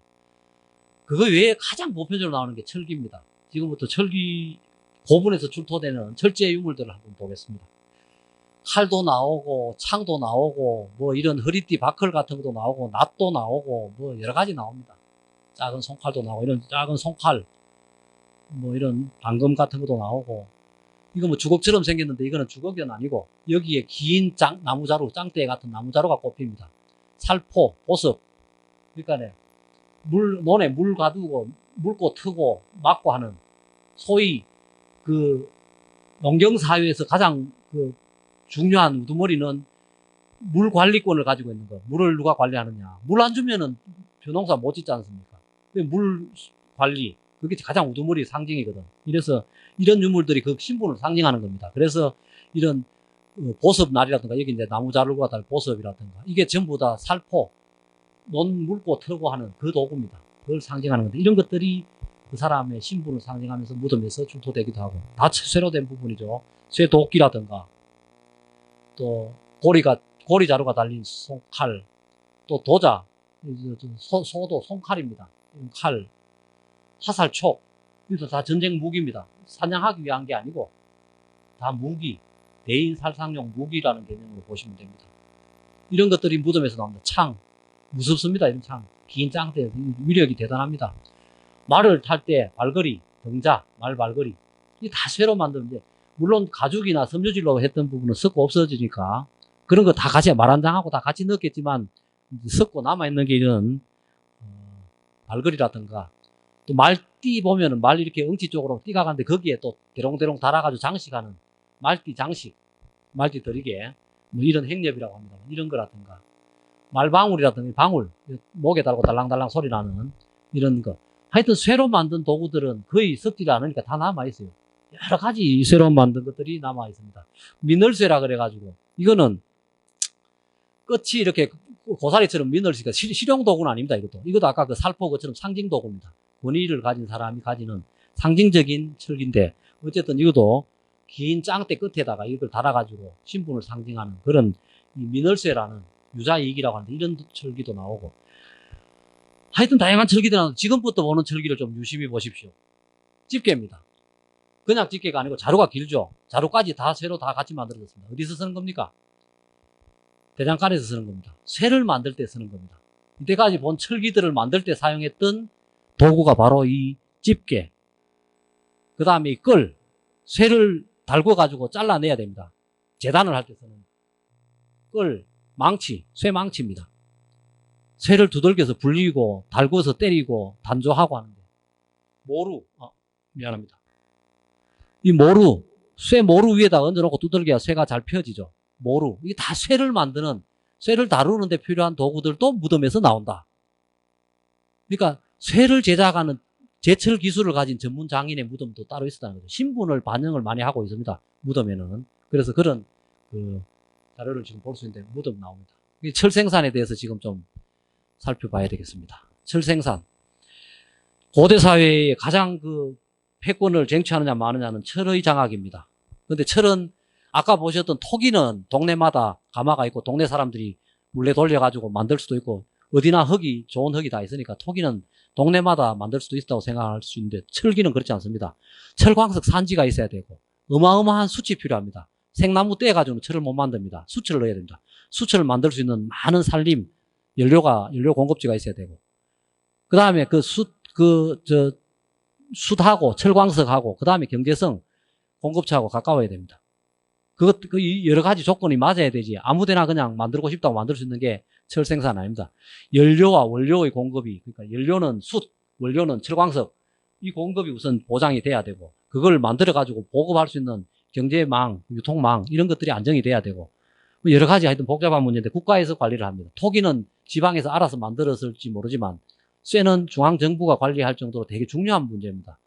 그거 외에 가장 보편적으로 나오는 게 철기입니다. 지금부터 철기, 고분에서 출토되는 철제 유물들을 한번 보겠습니다. 칼도 나오고, 창도 나오고, 뭐 이런 허리띠 바클 같은 것도 나오고, 낫도 나오고, 뭐 여러 가지 나옵니다. 작은 손칼도 나오고, 이런 작은 손칼, 뭐 이런 방금 같은 것도 나오고, 이거 뭐 주걱처럼 생겼는데 이거는 주걱은 아니고, 여기에 긴 나무자루, 짱대 같은 나무자루가 꼽힙니다. 살포, 보석. 그러니까 네, 논에 물 가두고, 물고 트고, 막고 하는, 소위 농경사회에서 가장 중요한 우두머리는 물 관리권을 가지고 있는 거. 물을 누가 관리하느냐. 물 안 주면은 벼농사 못 짓지 않습니까? 물 관리. 그게 가장 우두머리의 상징이거든. 이래서 이런 유물들이 그 신분을 상징하는 겁니다. 그래서 이런 보섭날이라든가 여기 이제 나무자루가 달 보섭이라든가 이게 전부 다 살포, 논 물고 털고 하는 그 도구입니다. 그걸 상징하는 건데 이런 것들이 그 사람의 신분을 상징하면서 무덤에서 출토되기도 하고 다 쇠로 된 부분이죠. 쇠도끼라든가 또 고리자루가 달린 손칼, 또 도자, 소도 손칼입니다. 칼, 화살촉, 이것도 다 전쟁 무기입니다. 사냥하기 위한 게 아니고 다 무기, 대인 살상용 무기라는 개념으로 보시면 됩니다. 이런 것들이 무덤에서 나옵니다. 창, 무섭습니다. 이런 창, 긴 짱대, 위력이 대단합니다. 말을 탈 때 발걸이, 등자, 말 발걸이 이게 다 쇠로 만드는데 물론 가죽이나 섬유질로 했던 부분은 썩고 없어지니까 그런 거 다 같이 말 한 장하고 다 같이 넣었겠지만 썩고 남아있는 게 이런 발걸이라든가 또 말띠 보면은 말 이렇게 엉치 쪽으로 띠가 가는데 거기에 또 대롱대롱 달아가지고 장식하는 말띠 장식, 말띠 들이게 뭐 이런 행렬이라고 합니다. 이런 거라든가 말방울이라든가 방울 목에 달고 달랑달랑 소리 나는 이런 거. 하여튼 쇠로 만든 도구들은 거의 썩지 않으니까 다 남아있어요. 여러 가지 쇠로 만든 것들이 남아있습니다. 미늘쇠라 그래가지고 이거는 끝이 이렇게 고사리처럼 미늘쇠가 실용 도구는 아닙니다. 이것도 아까 그 살포 것처럼 상징 도구입니다. 권위를 가진 사람이 가지는 상징적인 철기인데 어쨌든 이것도 긴 짱대 끝에다가 이걸 달아가지고 신분을 상징하는 그런 이 미늘쇠라는 유자이익이라고 하는데 이런 철기도 나오고 하여튼 다양한 철기들 나오는데 지금부터 보는 철기를 좀 유심히 보십시오. 집게입니다. 그냥 집게가 아니고 자루가 길죠. 자루까지 다 쇠로 다 같이 만들어졌습니다. 어디서 쓰는 겁니까? 대장간에서 쓰는 겁니다. 쇠를 만들 때 쓰는 겁니다. 이때까지 본 철기들을 만들 때 사용했던 도구가 바로 이 집게, 그 다음에 이 끌, 쇠를 달궈가지고 잘라내야 됩니다. 재단을 할 때 쓰는 끌, 망치, 쇠망치입니다. 쇠를 두들겨서 불리고 달궈서 때리고 단조하고 하는데 모루, 미안합니다. 이 모루, 쇠 모루 위에다 얹어놓고 두들겨야 쇠가 잘 펴지죠. 모루, 이게 다 쇠를 만드는, 쇠를 다루는 데 필요한 도구들도 무덤에서 나온다. 그러니까 쇠를 제작하는 제철 기술을 가진 전문 장인의 무덤도 따로 있었다는 거죠. 신분을 반영을 많이 하고 있습니다. 무덤에는. 그래서 그런 자료를 지금 볼 수 있는데 무덤 나옵니다. 철 생산에 대해서 지금 좀 살펴봐야 되겠습니다. 철 생산. 고대 사회의 가장 패권을 쟁취하느냐 마느냐는 철의 장악입니다. 그런데 철은 아까 보셨던 토기는 동네마다 가마가 있고 동네 사람들이 물레 돌려가지고 만들 수도 있고 어디나 좋은 흙이 다 있으니까 토기는 동네마다 만들 수도 있다고 생각할 수 있는데 철기는 그렇지 않습니다. 철광석 산지가 있어야 되고 어마어마한 숯이 필요합니다. 생나무 떼가지고는 철을 못 만듭니다. 수철을 넣어야 됩니다. 수철을 만들 수 있는 많은 산림, 연료 공급지가 있어야 되고 그 다음에 숯하고 철광석하고 그 다음에 경제성 공급처하고 가까워야 됩니다. 여러 가지 조건이 맞아야 되지. 아무데나 그냥 만들고 싶다고 만들 수 있는 게 철 생산 아닙니다. 연료와 원료의 공급이, 그러니까 연료는 숯, 원료는 철광석, 이 공급이 우선 보장이 돼야 되고, 그걸 만들어가지고 보급할 수 있는 경제망, 유통망, 이런 것들이 안정이 돼야 되고, 여러 가지 하여튼 복잡한 문제인데 국가에서 관리를 합니다. 토기는 지방에서 알아서 만들었을지 모르지만, 쇠는 중앙정부가 관리할 정도로 되게 중요한 문제입니다.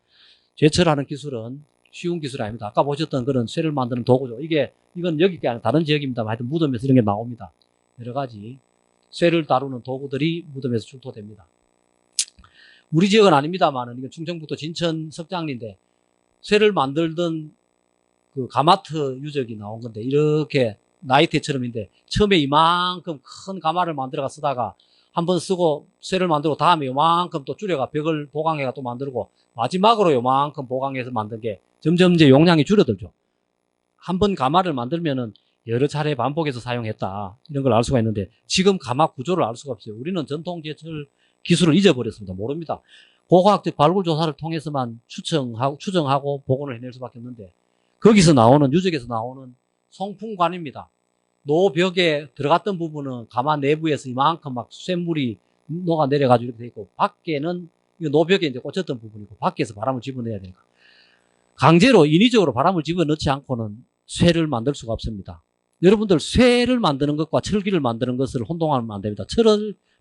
제철하는 기술은 쉬운 기술이 아닙니다. 아까 보셨던 그런 쇠를 만드는 도구죠. 이건 여기 게 아니라 다른 지역입니다. 하여튼 무덤에서 이런 게 나옵니다. 여러 가지 쇠를 다루는 도구들이 무덤에서 출토됩니다. 우리 지역은 아닙니다만은, 이건 충청북도 진천 석장리인데, 쇠를 만들던 그 가마트 유적이 나온 건데, 이렇게 나이테처럼인데, 처음에 이만큼 큰 가마를 만들어가 쓰다가, 한번 쓰고 쇠를 만들고 다음에 요만큼 또 줄여가 벽을 보강해가 또 만들고, 마지막으로 요만큼 보강해서 만든 게 점점 이제 용량이 줄어들죠. 한번 가마를 만들면은 여러 차례 반복해서 사용했다, 이런 걸 알 수가 있는데, 지금 가마 구조를 알 수가 없어요. 우리는 전통 제철 기술을 잊어버렸습니다. 모릅니다. 고고학적 발굴 조사를 통해서만 추정하고 복원을 해낼 수밖에 없는데, 거기서 나오는, 유적에서 나오는 송풍관입니다. 노벽에 들어갔던 부분은 가마 내부에서 이만큼 막 쇳물이 녹아 내려가지고 이렇게 돼 있고, 밖에는 노벽에 이제 꽂혔던 부분이고, 밖에서 바람을 집어내야 되니까 강제로 인위적으로 바람을 집어넣지 않고는 쇠를 만들 수가 없습니다. 여러분들, 쇠를 만드는 것과 철기를 만드는 것을 혼동하면 안 됩니다.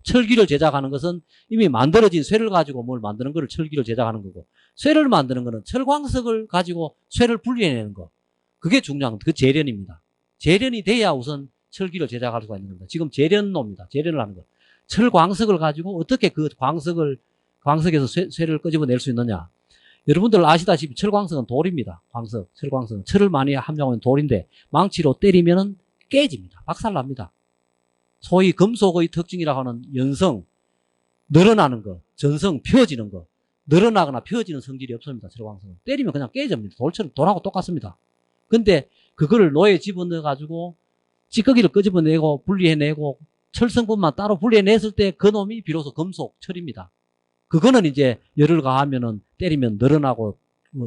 철기를 제작하는 것은 이미 만들어진 쇠를 가지고 뭘 만드는 것을 철기를 제작하는 거고, 쇠를 만드는 것은 철광석을 가지고 쇠를 분리해내는 거, 그게 중요한 겁니다. 그 재련입니다. 재련이 돼야 우선 철기를 제작할 수가 있는 겁니다. 지금 재련로입니다. 재련을 하는 거. 철광석을 가지고 어떻게 그 광석에서 쇠를 끄집어낼 수 있느냐. 여러분들 아시다시피 철광석은 돌입니다. 철광석은 철을 많이 함유하는 돌인데, 망치로 때리면은 깨집니다. 박살납니다. 소위 금속의 특징이라고 하는 연성, 늘어나는 거, 전성, 펴지는 거, 늘어나거나 펴지는 성질이 없습니다. 철광석은 때리면 그냥 깨집니다. 돌하고 똑같습니다. 근데 그거를 노에 집어넣어가지고 찌꺼기를 끄집어내고 분리해내고 철성분만 따로 분리해냈을 때 그 놈이 비로소 금속, 철입니다. 그거는 이제 열을 가하면은 때리면 늘어나고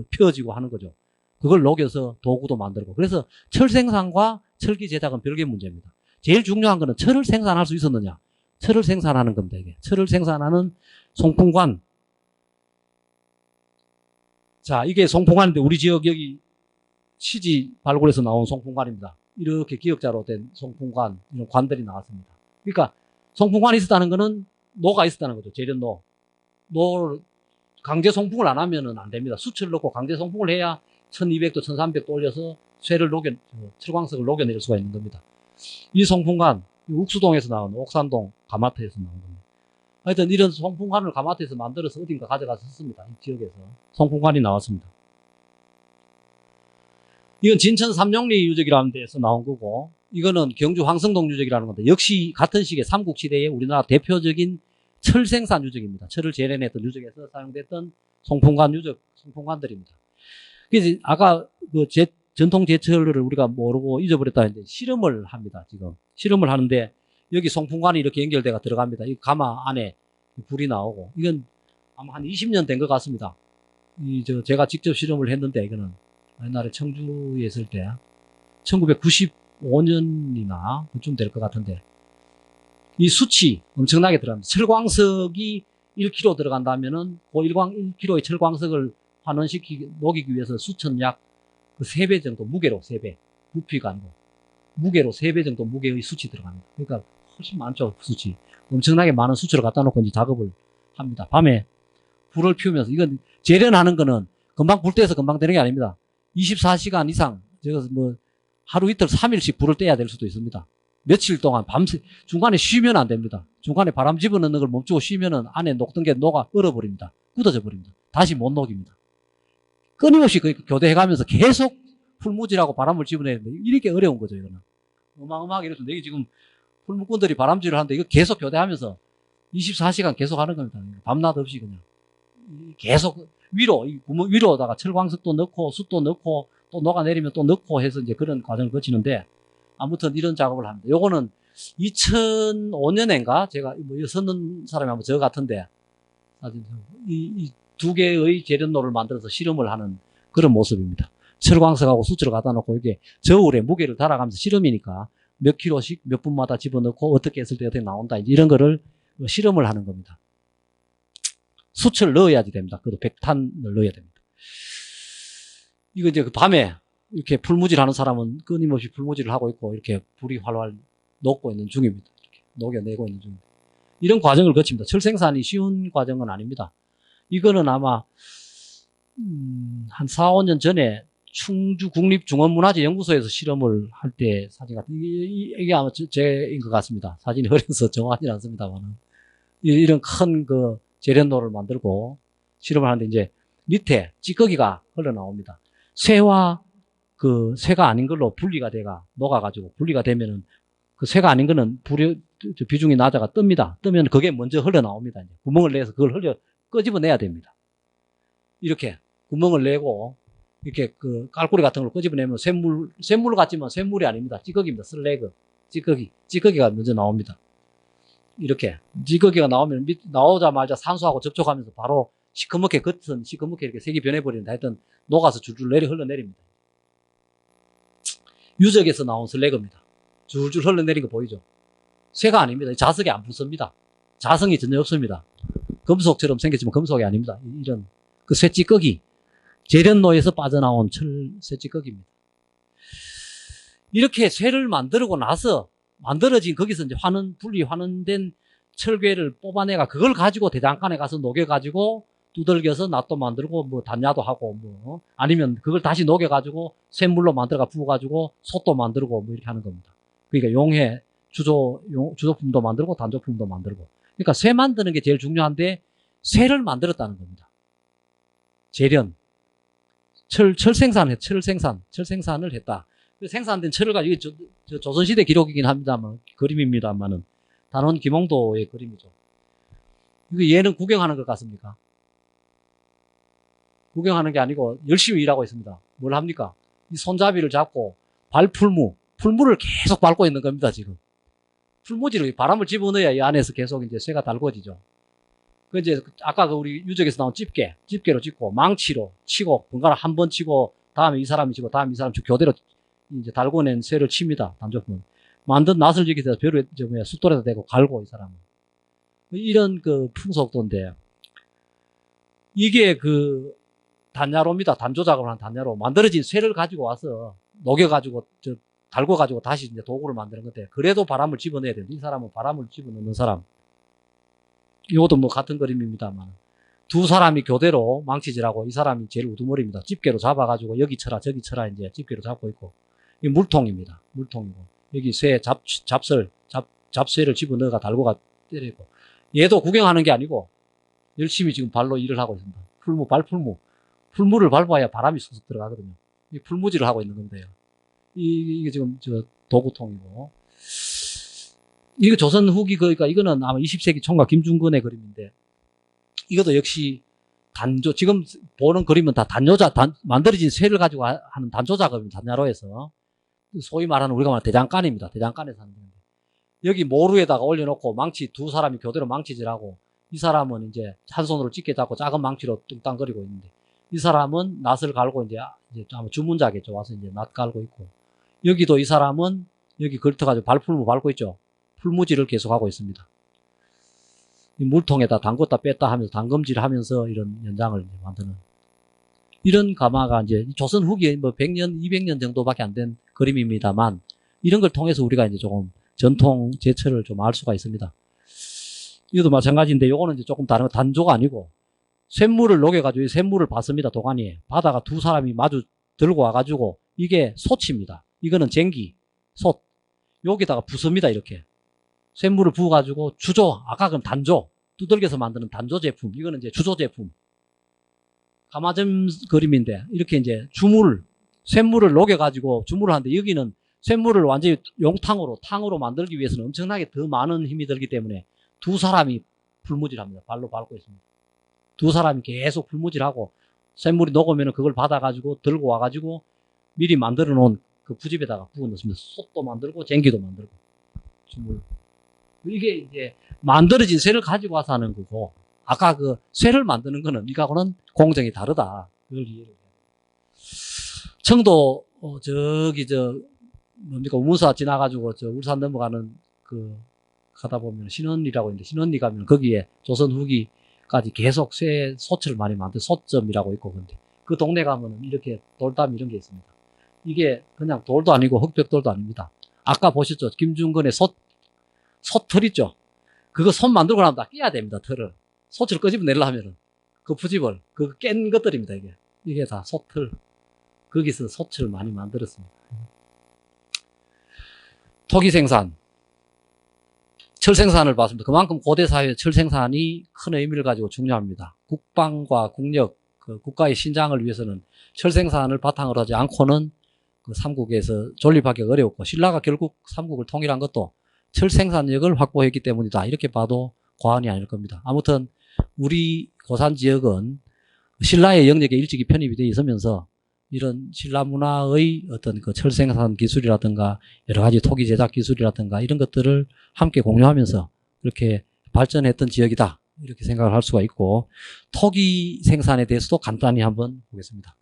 펴지고 하는 거죠. 그걸 녹여서 도구도 만들고. 그래서 철 생산과 철기 제작은 별개의 문제입니다. 제일 중요한 거는 철을 생산할 수 있었느냐. 철을 생산하는 겁니다. 이게 철을 생산하는 송풍관. 자, 이게 송풍관인데, 우리 지역 여기 시지 발굴에서 나온 송풍관입니다. 이렇게 기역자로 된 송풍관, 이런 관들이 나왔습니다. 그러니까 송풍관이 있었다는 거는 노가 있었다는 거죠. 재련노. 강제 송풍을 안 하면은 안 됩니다. 수철 넣고 강제 송풍을 해야 1200도 1300도 올려서 철광석을 녹여낼 수가 있는 겁니다. 이 송풍관, 욱수동에서 나온, 옥산동 가마터에서 나온 겁니다. 하여튼 이런 송풍관을 가마터에서 만들어서 어딘가 가져가서 썼습니다. 이 지역에서 송풍관이 나왔습니다. 이건 진천 삼룡리 유적이라는 데에서 나온 거고, 이거는 경주 황성동 유적이라는 건데, 역시 같은 시기에 삼국시대에 우리나라 대표적인 철 생산 유적입니다. 철을 재련했던 유적에서 사용됐던 송풍관들입니다. 그래서 아까 전통 제철을 우리가 모르고 잊어버렸다 했는데, 실험을 합니다. 지금 실험을 하는데, 여기 송풍관이 이렇게 연결돼가 들어갑니다. 이 가마 안에 불이 나오고, 이건 아마 한 20년 된 것 같습니다. 제가 직접 실험을 했는데, 이거는 옛날에 청주에 있을 때 1995년이나 그쯤 될 것 같은데, 이 수치 엄청나게 들어갑니다. 철광석이 1kg 들어간다면은 그 1kg의 철광석을 녹이기 위해서 수천 약 3배 정도 무게로, 3배, 부피가 아니고 무게로 3배 정도 무게의 수치 들어갑니다. 그러니까 훨씬 많죠. 수치. 엄청나게 많은 수치를 갖다 놓고 이제 작업을 합니다. 밤에 불을 피우면서. 이건 재련하는 거는 금방 불 떼서 금방 되는 게 아닙니다. 24시간 이상, 하루 이틀 3일씩 불을 떼야 될 수도 있습니다. 며칠 동안 밤새, 중간에 쉬면 안 됩니다. 중간에 바람 집어넣는 걸 멈추고 쉬면은 안에 녹던 게 녹아 얼어버립니다. 굳어져 버립니다. 다시 못 녹입니다. 끊임없이 교대해가면서 계속 풀무질하고 바람을 집어내는데, 이렇게 어려운 거죠, 이거는. 어마어마하게 이래서 내가 지금 풀무꾼들이 바람질을 하는데, 이거 계속 교대하면서 24시간 계속 하는 겁니다. 밤낮 없이 그냥. 계속 위로다가 철광석도 넣고, 숯도 넣고, 또 녹아내리면 또 넣고 해서 이제 그런 과정을 거치는데, 아무튼 이런 작업을 합니다. 요거는 2005년인가 제가 섰는 사람이 한번 저 같은데, 두 개의 재련로를 만들어서 실험을 하는 그런 모습입니다. 철광석하고 수철을 갖다 놓고 이게 저울에 무게를 달아가면서 실험이니까 몇 킬로씩 몇 분마다 집어넣고 어떻게 했을 때 어떻게 나온다. 이런 거를 실험을 하는 겁니다. 수철 넣어야지 됩니다. 그래도 백탄을 넣어야 됩니다. 이거 이제 그 밤에 이렇게 풀무질 하는 사람은 끊임없이 풀무질을 하고 있고 이렇게 불이 활활 녹고 있는 중입니다. 이렇게 녹여내고 있는 중입니다. 이런 과정을 거칩니다. 철 생산이 쉬운 과정은 아닙니다. 이거는 아마 한 4, 5년 전에 충주 국립중원문화재연구소에서 실험을 할 때 사진 같은 이게 아마 제인 것 같습니다. 사진이 흐려서 정확하지는 않습니다만 이런 큰 그 재련로를 만들고 실험을 하는데 이제 밑에 찌꺼기가 흘러나옵니다. 쇠와 그 쇠가 아닌 걸로 분리가 돼가 녹아가지고 분리가 되면은 그 쇠가 아닌 거는 비중이 낮아가 뜹니다. 뜨면 그게 먼저 흘러나옵니다. 이제 구멍을 내서 그걸 끄집어내야 됩니다. 이렇게 구멍을 내고 이렇게 그 깔꼬리 같은 걸 끄집어내면 쇳물 같지만 쇳물이 아닙니다. 찌꺼기입니다. 슬래그 찌꺼기가 먼저 나옵니다. 이렇게 찌꺼기가 나오자마자 산소하고 접촉하면서 바로 시커멓게 이렇게 색이 변해버리는데 하여튼 녹아서 줄줄 흘러내립니다. 유적에서 나온 슬래그입니다. 줄줄 흘러내린 거 보이죠? 쇠가 아닙니다. 자석이 안 붙습니다. 자성이 전혀 없습니다. 금속처럼 생겼지만 금속이 아닙니다. 이런 그 쇠찌꺼기, 재련로에서 빠져나온 쇠찌꺼기입니다. 이렇게 쇠를 만들고 나서 만들어진 거기서 이제 분리 환원된 철괴를 뽑아내가 그걸 가지고 대장간에 가서 녹여가지고 두들겨서 낫도 만들고 뭐 단야도 하고 뭐 아니면 그걸 다시 녹여가지고 쇳물로 만들어가 부어가지고 솥도 만들고 뭐 이렇게 하는 겁니다. 그러니까 용해 주조품도 만들고 단조품도 만들고 그러니까 쇠 만드는 게 제일 중요한데 쇠를 만들었다는 겁니다. 재련 철 생산을 했다. 생산된 철을 가지고 이게 조선시대 기록이긴 합니다만 그림입니다만은 단원 김홍도의 그림이죠. 이거 얘는 구경하는 것 같습니까? 구경하는 게 아니고 열심히 일하고 있습니다. 뭘 합니까? 이 손잡이를 잡고 풀무를 계속 밟고 있는 겁니다, 지금. 풀무지를 바람을 집어넣어야 이 안에서 계속 이제 쇠가 달궈지죠. 그 이제 아까 우리 유적에서 나온 집게로 찍고 망치로 치고 번갈아 한 번 치고 다음에 이 사람이 치고 다음에 이 사람이 치고 교대로 이제 달궈낸 쇠를 칩니다. 단조품. 만든 낫을 여기서 숫돌에다 대고 갈고 이 사람은. 이런 그 풍속도인데 이게 그 단야로입니다. 단조작업을 한 단야로 만들어진 쇠를 가지고 와서 녹여가지고 달궈가지고 다시 이제 도구를 만드는 건데 그래도 바람을 집어내야 되는데 이 사람은 바람을 집어넣는 사람. 이것도 뭐 같은 그림입니다만 두 사람이 교대로 망치질하고 이 사람이 제일 우두머리입니다. 집게로 잡아가지고 여기 쳐라 저기 쳐라 이제 집게로 잡고 있고 이 물통입니다. 물통이고 여기 쇠 잡쇠를 집어넣어가 달고가 때리고 얘도 구경하는 게 아니고 열심히 지금 발로 일을 하고 있습니다. 풀무를 밟아야 바람이 쑥쑥 들어가거든요. 이 풀무질을 하고 있는 건데요. 이게 지금 도구통이고 이거 조선 후기 그러니까 이거는 아마 20세기 총각 김중근의 그림인데 이것도 역시 지금 보는 그림은 다 만들어진 쇠를 가지고 하는 단조 작업입니다. 단야로에서 소위 말하는 우리가 말하는 대장간입니다. 대장간에서 하는 건데 여기 모루에다가 올려놓고 두 사람이 교대로 망치질하고 이 사람은 이제 한 손으로 집게 잡고 작은 망치로 뚱땅거리고 있는데 이 사람은 낫을 갈고 이제 아마 주문자겠죠. 와서 이제 낫 갈고 있고 여기도 이 사람은 여기 걸터가지고 풀무 밟고 있죠. 풀무질을 계속하고 있습니다. 이 물통에다 담궜다 뺐다 하면서 담금질 하면서 이런 연장을 만드는 이런 가마가 이제 조선 후기에 뭐 100년, 200년 정도밖에 안 된 그림입니다만 이런 걸 통해서 우리가 이제 조금 전통 제철을 좀 알 수가 있습니다. 이것도 마찬가지인데 요거는 이제 조금 다른 단조가 아니고 쇳물을 녹여가지고 이 쇳물을 받습니다. 도가니에 바다가 두 사람이 마주 들고 와가지고 이게 솥입니다. 이거는 쟁기, 솥 여기다가 붓습니다. 이렇게 쇳물을 부어가지고 아까 그럼 단조 두들겨서 만드는 단조 제품 이거는 이제 주조 제품 가마점 그림인데 이렇게 이제 쇳물을 녹여가지고 주물을 하는데 여기는 쇳물을 완전히 탕으로 만들기 위해서는 엄청나게 더 많은 힘이 들기 때문에 두 사람이 풀무질합니다. 발로 밟고 있습니다. 두 사람이 계속 풀무질하고 쇳물이 녹으면 그걸 받아가지고 들고 와가지고 미리 만들어 놓은 그 부집에다가 부어 넣습니다. 솥도 만들고 쟁기도 만들고 주물. 이게 이제 만들어진 쇠를 가지고 와서 하는 거고 아까 그 쇠를 만드는 거는 이거하고는 공정이 다르다. 그걸 이해를 해야 돼요. 청도, 뭡니까, 우문사 지나가지고 울산 넘어가는 가다 보면 신원리라고 있는데, 신원리 가면 거기에 조선 후기까지 계속 쇠 소철을 많이 만든 소점이라고 있고, 근데 그 동네 가면은 이렇게 돌담 이런 게 있습니다. 이게 그냥 돌도 아니고 흑백돌도 아닙니다. 아까 보셨죠? 김중근의 소틀 있죠? 그거 손 만들고 나면 다 깨야 됩니다, 털을. 소철 끄집어내려 하면은. 그 푸집을, 깬 것들입니다, 이게. 이게 다 소틀. 거기서 소철 많이 만들었습니다. 토기 생산. 철 생산을 봤습니다. 그만큼 고대 사회의 철 생산이 큰 의미를 가지고 중요합니다. 국방과 국력, 국가의 신장을 위해서는 철 생산을 바탕으로 하지 않고는 삼국에서 존립하기가 어려웠고, 신라가 결국 삼국을 통일한 것도 철 생산력을 확보했기 때문이다. 이렇게 봐도 과언이 아닐 겁니다. 아무튼 우리 고산 지역은 신라의 영역에 일찍이 편입이 되어 있으면서 이런 신라 문화의 어떤 철 생산 기술이라든가 여러 가지 토기 제작 기술이라든가 이런 것들을 함께 공유하면서 그렇게 발전했던 지역이다. 이렇게 생각을 할 수가 있고, 토기 생산에 대해서도 간단히 한번 보겠습니다.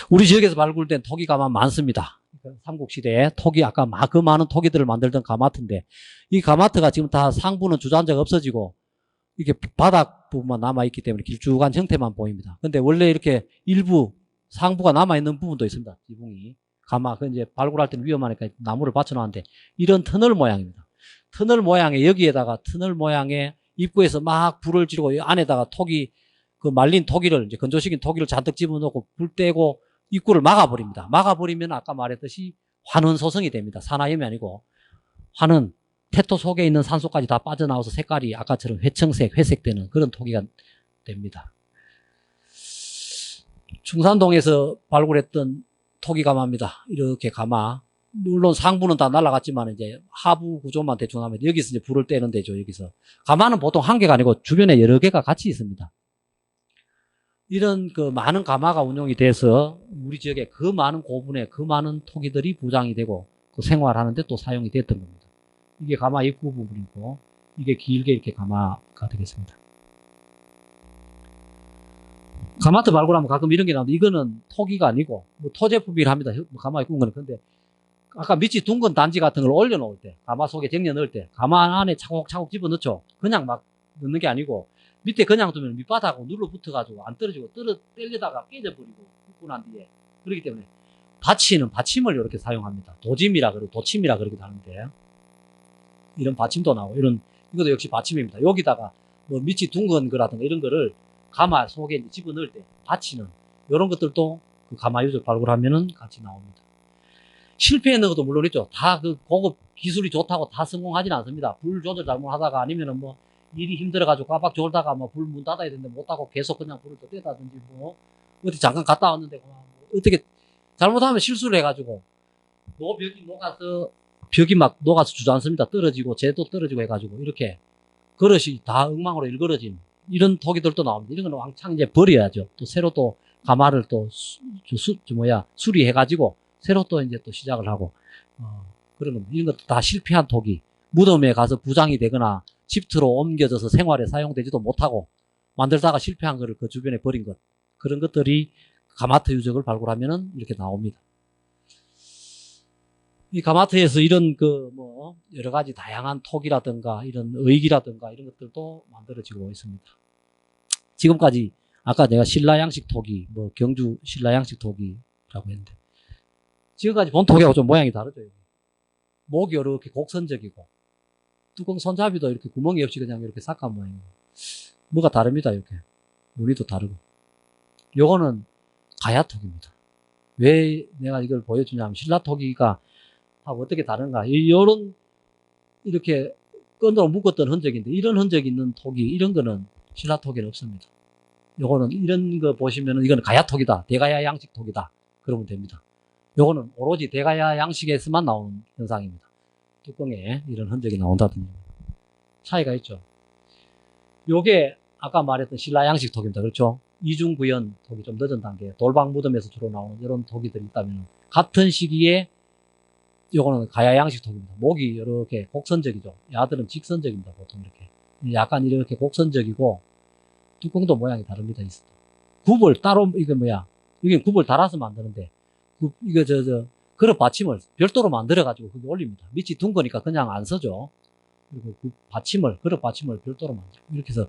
우리 지역에서 발굴된 토기 가마 많습니다. 삼국시대에 토기, 아까 그 많은 토기들을 만들던 가마트인데, 이 가마트가 지금 다 상부는 주저앉아가 없어지고 이게 바닥 부분만 남아있기 때문에 길쭉한 형태만 보입니다. 근데 원래 이렇게 일부 상부가 남아있는 부분도 있습니다. 지붕이. 가마, 이제 발굴할 때는 위험하니까 나무를 받쳐놨는데, 이런 터널 모양입니다. 터널 모양에, 여기에다가 터널 모양의 입구에서 막 불을 지르고, 안에다가 토기, 말린 토기를, 이제 건조시킨 토기를 잔뜩 집어넣고 불 떼고 입구를 막아버립니다. 막아버리면 아까 말했듯이 환원 소성이 됩니다. 산화염이 아니고, 환원, 태토 속에 있는 산소까지 다 빠져나와서 색깔이 아까처럼 회청색, 회색되는 그런 토기가 됩니다. 충산동에서 발굴했던 토기 가마입니다. 이렇게 가마. 물론 상부는 다 날아갔지만 이제 하부 구조만 대충 하면 여기서 이제 불을 떼는 데죠. 여기서. 가마는 보통 한 개가 아니고 주변에 여러 개가 같이 있습니다. 이런 많은 가마가 운용이 돼서 우리 지역에 그 많은 고분에 그 많은 토기들이 부장이 되고 생활하는데 또 사용이 됐던 겁니다. 이게 가마 입구 부분이고, 이게 길게 이렇게 가마가 되겠습니다. 가마트 발굴하면 가끔 이런 게 나오는데, 이거는 토기가 아니고 토제품이라 합니다. 가마에 구운 거는. 근데 아까 밑이 둥근 단지 같은 걸 올려놓을 때, 가마 속에 쟁여 넣을 때 가마 안에 차곡차곡 집어넣죠. 그냥 막 넣는 게 아니고 밑에 그냥 두면 밑바닥하고 눌러붙어가지고 안 떨어지고 떼려다가 깨져버리고 굽고 난 뒤에. 그렇기 때문에 받침을 이렇게 사용합니다. 도짐이라 그러고 도침이라 그러기도 하는데, 이런 받침도 나오고, 이것도 역시 받침입니다. 여기다가 밑이 둥근 거라든가 이런 거를 가마 속에 집어넣을 때 받치는 이런 것들도 가마 유적 발굴하면은 같이 나옵니다. 실패했는 것도 물론 있죠. 다 고급 기술이 좋다고 다 성공하지는 않습니다. 불 조절 잘못하다가, 아니면은 일이 힘들어가지고 까박 졸다가 불 문 닫아야 되는데 못하고 계속 그냥 불을 또 떼다든지, 어디 잠깐 갔다 왔는데 어떻게 잘못하면 실수를 해가지고 벽이 막 녹아서 주저앉습니다. 떨어지고 재도 떨어지고 해가지고 이렇게 그릇이 다 엉망으로 일그러진 이런 토기들도 나옵니다. 이런 건 왕창 이제 버려야죠. 또 새로 또 가마를 또 수리해가지고 새로 또 이제 또 시작을 하고, 그런 겁니다. 이런 것도 다 실패한 토기. 무덤에 가서 부장이 되거나 집트로 옮겨져서 생활에 사용되지도 못하고 만들다가 실패한 거를 그 주변에 버린 것. 그런 것들이 가마트 유적을 발굴하면은 이렇게 나옵니다. 이 가마트에서 이런 여러 가지 다양한 토기라든가 이런 의기라든가 이런 것들도 만들어지고 있습니다. 지금까지 아까 내가 신라 양식 토기, 경주 신라 양식 토기라고 했는데, 지금까지 본 토기하고 좀 모양이 다르죠. 목이 이렇게 곡선적이고, 뚜껑 손잡이도 이렇게 구멍이 없이 그냥 이렇게 삭간 모양이고, 뭐가 다릅니다. 이렇게 무늬도 다르고. 요거는 가야토기입니다. 왜 내가 이걸 보여주냐면, 신라 토기가 하고 어떻게 다른가. 요런 이렇게 끈으로 묶었던 흔적인데, 이런 흔적이 있는 토기, 이런 거는 신라 토기는 없습니다. 요거는 이런 거 보시면은 이거는 가야토기다, 대가야 양식 토기다, 그러면 됩니다. 요거는 오로지 대가야 양식에서만 나오는 현상입니다. 뚜껑에 이런 흔적이 나온다든지. 차이가 있죠. 요게 아까 말했던 신라 양식 토기입니다. 그렇죠? 이중구연 토기, 좀 늦은 단계, 돌방 무덤에서 주로 나오는 이런 토기들이 있다면, 같은 시기에 요거는 가야 양식 토기입니다. 목이 이렇게 곡선적이죠. 야들은 직선적입니다. 보통 이렇게. 약간 이렇게 곡선적이고, 뚜껑도 모양이 다릅니다. 굽을 따로, 이게 뭐야. 이게 굽을 달아서 만드는데, 이거 그릇 받침을 별도로 만들어가지고 거기 올립니다. 밑이 둔 거니까 그냥 안 서죠. 그리고 그릇 받침을 별도로 만들고. 이렇게 해서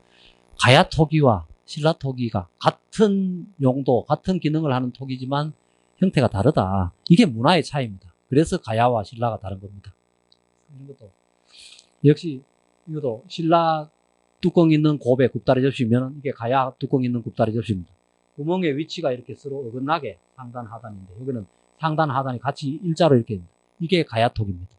가야토기와 신라토기가 같은 용도, 같은 기능을 하는 토기지만 형태가 다르다. 이게 문화의 차이입니다. 그래서 가야와 신라가 다른 겁니다. 이런 것도 역시 이것도 신라 뚜껑 있는 곱에 굽다리 접시면 이게 가야 뚜껑 있는 굽다리 접시입니다. 구멍의 위치가 이렇게 서로 어긋나게 상단 하단인데 여기는 상단 하단이 같이 일자로 이렇게 있습니다. 이게 가야톡입니다.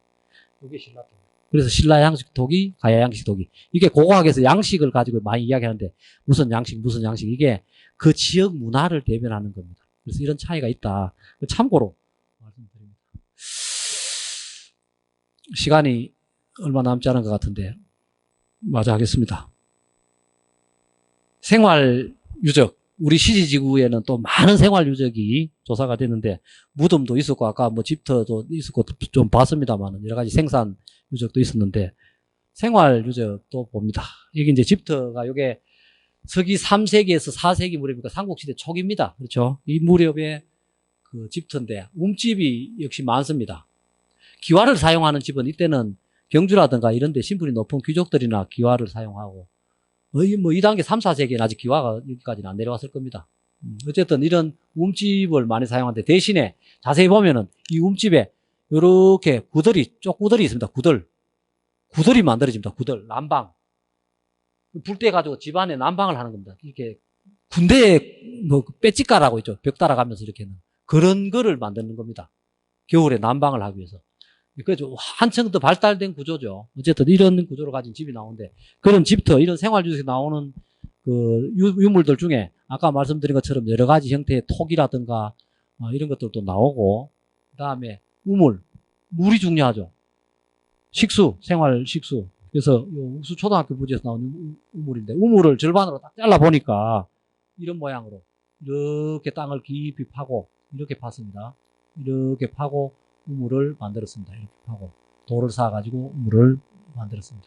이게 신라톡. 그래서 신라 양식 톡이, 가야 양식 톡이. 이게 고고학에서 양식을 가지고 많이 이야기하는데 무슨 양식 이게 그 지역 문화를 대변하는 겁니다. 그래서 이런 차이가 있다. 참고로 말씀드립니다. 시간이 얼마 남지 않은 것 같은데 마저 하겠습니다. 생활 유적. 우리 시지지구에는 또 많은 생활 유적이 조사가 됐는데 무덤도 있었고 아까 뭐 집터도 있었고 좀 봤습니다만 여러 가지 생산 유적도 있었는데 생활 유적도 봅니다. 이게 이제 집터가 이게 서기 3세기에서 4세기 무렵이니까 삼국시대 초기입니다. 그렇죠? 이 무렵에 그 집터인데 움집이 역시 많습니다. 기와를 사용하는 집은 이때는 경주라든가 이런 데 신분이 높은 귀족들이나 기와를 사용하고 뭐 2단계 3, 4세기에는 아직 기와가 여기까지는 안 내려왔을 겁니다. 어쨌든 이런 움집을 많이 사용하는데 대신에 자세히 보면은 이 움집에 요렇게 쪽구들이 있습니다. 구들이 만들어집니다. 난방. 불 때 가지고 집안에 난방을 하는 겁니다. 이렇게 군대에 뭐 빼찌까라고 있죠. 벽 따라가면서 이렇게는. 그런 거를 만드는 겁니다. 겨울에 난방을 하기 위해서. 그죠. 한층 더 발달된 구조죠. 어쨌든 이런 구조를 가진 집이 나오는데, 그런 집터, 이런 생활주택에 나오는 그 유물들 중에 아까 말씀드린 것처럼 여러 가지 형태의 톡이라든가 이런 것들도 나오고, 그 다음에 물이 중요하죠. 생활 식수. 그래서 옥수초등학교 부지에서 나오는 우물인데, 우물을 절반으로 딱 잘라보니까 이런 모양으로 이렇게 땅을 깊이 파고, 이렇게 팠습니다. 이렇게 파고, 우물을 만들었습니다. 이렇게 하고 돌을 쌓아가지고 우물을 만들었습니다.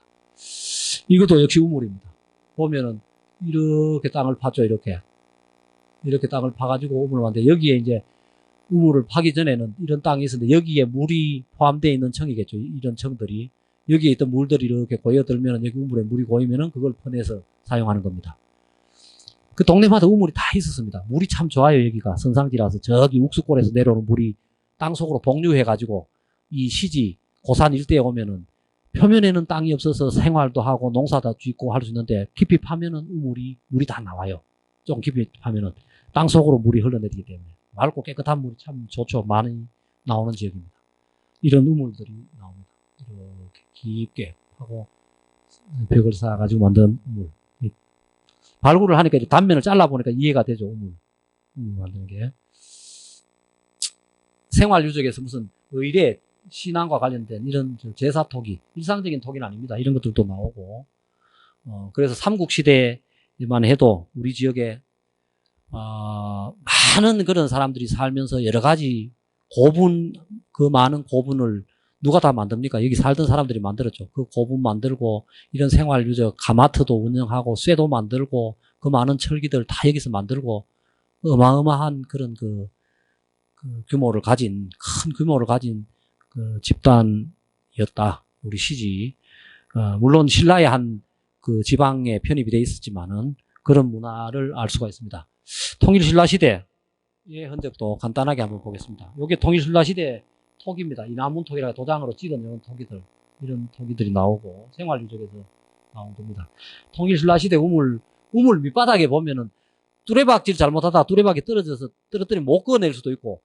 이것도 역시 우물입니다. 보면은 이렇게 땅을 팠죠. 이렇게 땅을 파가지고 우물을 만드는데 여기에 이제 우물을 파기 전에는 이런 땅이 있었는데 여기에 물이 포함되어 있는 청이겠죠. 이런 청들이 여기에 있던 물들이 이렇게 고여들면은 여기 우물에 물이 고이면은 그걸 퍼내서 사용하는 겁니다. 그 동네마다 우물이 다 있었습니다. 물이 참 좋아요. 여기가 선상지라서 저기 욱수골에서 내려오는 물이 땅속으로 복류해가지고 이 시지 고산 일대에 오면은 표면에는 땅이 없어서 생활도 하고 농사도 짓고 할 수 있는데 깊이 파면은 물이 다 나와요. 좀 깊이 파면은 땅속으로 물이 흘러내리기 때문에 맑고 깨끗한 물이 참 좋죠. 많이 나오는 지역입니다. 이런 우물들이 나옵니다. 이렇게 깊게 하고 벽을 쌓아가지고 만든 우물. 발굴을 하니까 이제 단면을 잘라보니까 이해가 되죠. 우물 만드는 게. 생활 유적에서 무슨 의례, 신앙과 관련된 이런 제사토기, 일상적인 토기는 아닙니다. 이런 것들도 나오고, 그래서 삼국시대만 해도 우리 지역에, 많은 그런 사람들이 살면서 여러 가지 그 많은 고분을 누가 다 만듭니까? 여기 살던 사람들이 만들었죠. 그 고분 만들고, 이런 생활 유적, 가마트도 운영하고, 쇠도 만들고, 그 많은 철기들 다 여기서 만들고, 어마어마한 그런 큰 규모를 가진 그 집단이었다. 우리 시지. 물론 신라의 한 그 지방에 편입이 되어 있었지만은 그런 문화를 알 수가 있습니다. 통일신라 시대의 흔적도 간단하게 한번 보겠습니다. 이게 통일신라 시대 톡입니다. 이나문톡이라고 도장으로 찍은 이런 토기들이 나오고 생활유적에서 나온 겁니다. 통일신라 시대 우물 밑바닥에 보면은 뚜레박질 잘못하다 뚜레박이 떨어뜨리면 못 꺼낼 수도 있고,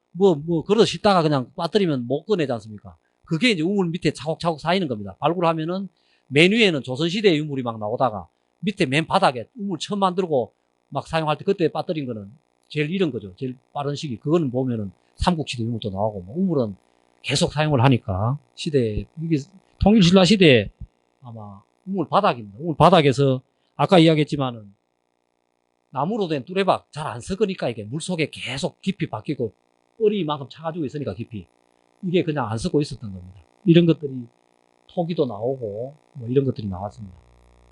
그러다 씻다가 그냥 빠뜨리면 못 꺼내지 않습니까? 그게 이제 우물 밑에 차곡차곡 쌓이는 겁니다. 발굴하면은 맨 위에는 조선시대의 유물이 막 나오다가 밑에 맨 바닥에 우물 처음 만들고 막 사용할 때 그때 빠뜨린 거는 제일 이런 거죠. 제일 빠른 시기. 그거는 보면은 삼국시대 유물도 나오고, 우물은 계속 사용을 하니까 이게 통일신라 시대에 아마 우물 바닥입니다. 우물 바닥에서 아까 이야기했지만은 나무로 된 뚜레박 잘 안 썩으니까 이게 물속에 계속 깊이 박히고 뻘이 이만큼 차가지고 있으니까 깊이 이게 그냥 안 썩고 있었던 겁니다. 이런 것들이 토기도 나오고 이런 것들이 나왔습니다.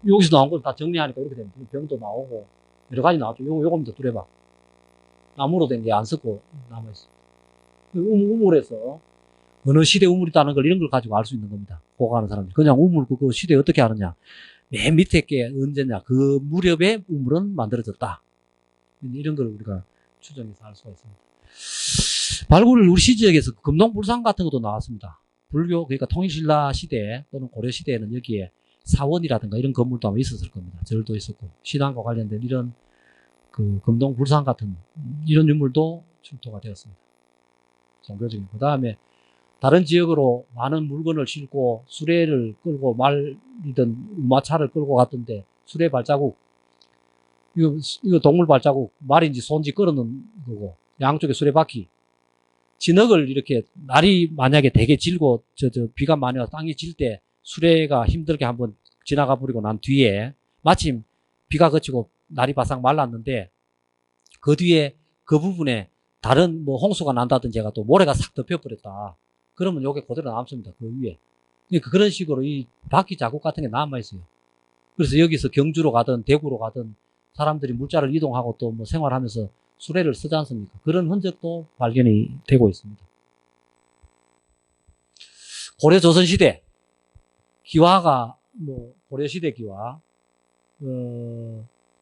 여기서 나온 걸 다 정리하니까 이렇게 됩니다. 병도 나오고 여러 가지 나왔죠. 요겁니다. 두레박. 나무로 된 게 안 썩고 남아있어요. 우물에서 어느 시대 우물이다는 걸 이런 걸 가지고 알 수 있는 겁니다. 보고하는 사람들. 그냥 우물 그거 시대 어떻게 하느냐. 맨 밑에 게 언제냐. 그 무렵에 우물은 만들어졌다. 이런 걸 우리가 추정해서 알 수가 있습니다. 발굴을 우리 시지역에서 금동불상 같은 것도 나왔습니다. 불교, 그러니까 통일신라 시대 또는 고려시대에는 여기에 사원이라든가 이런 건물도 아마 있었을 겁니다. 절도 있었고, 신앙과 관련된 이런 그 금동불상 같은 이런 유물도 출토가 되었습니다. 종교적인. 그 다음에 다른 지역으로 많은 물건을 싣고 수레를 끌고 말이든 우마차를 끌고 갔던데 수레 발자국, 이거 동물 발자국, 말인지 소인지 끌어놓은 거고, 양쪽에 수레바퀴, 진흙을 이렇게 날이 만약에 되게 질고 비가 많이 와서 땅이 질 때 수레가 힘들게 한번 지나가 버리고 난 뒤에 마침 비가 그치고 날이 바싹 말랐는데 그 뒤에 그 부분에 다른 뭐 홍수가 난다든지 해가 또 모래가 싹 덮여버렸다. 그러면 요게 그대로 남습니다. 그 위에. 그러니까 그런 식으로 이 바퀴 자국 같은 게 남아있어요. 그래서 여기서 경주로 가든 대구로 가든 사람들이 물자를 이동하고 또 뭐 생활하면서 수레를 쓰지 않습니까? 그런 흔적도 발견이 되고 있습니다. 고려 조선시대 기와가 뭐 고려시대 기와,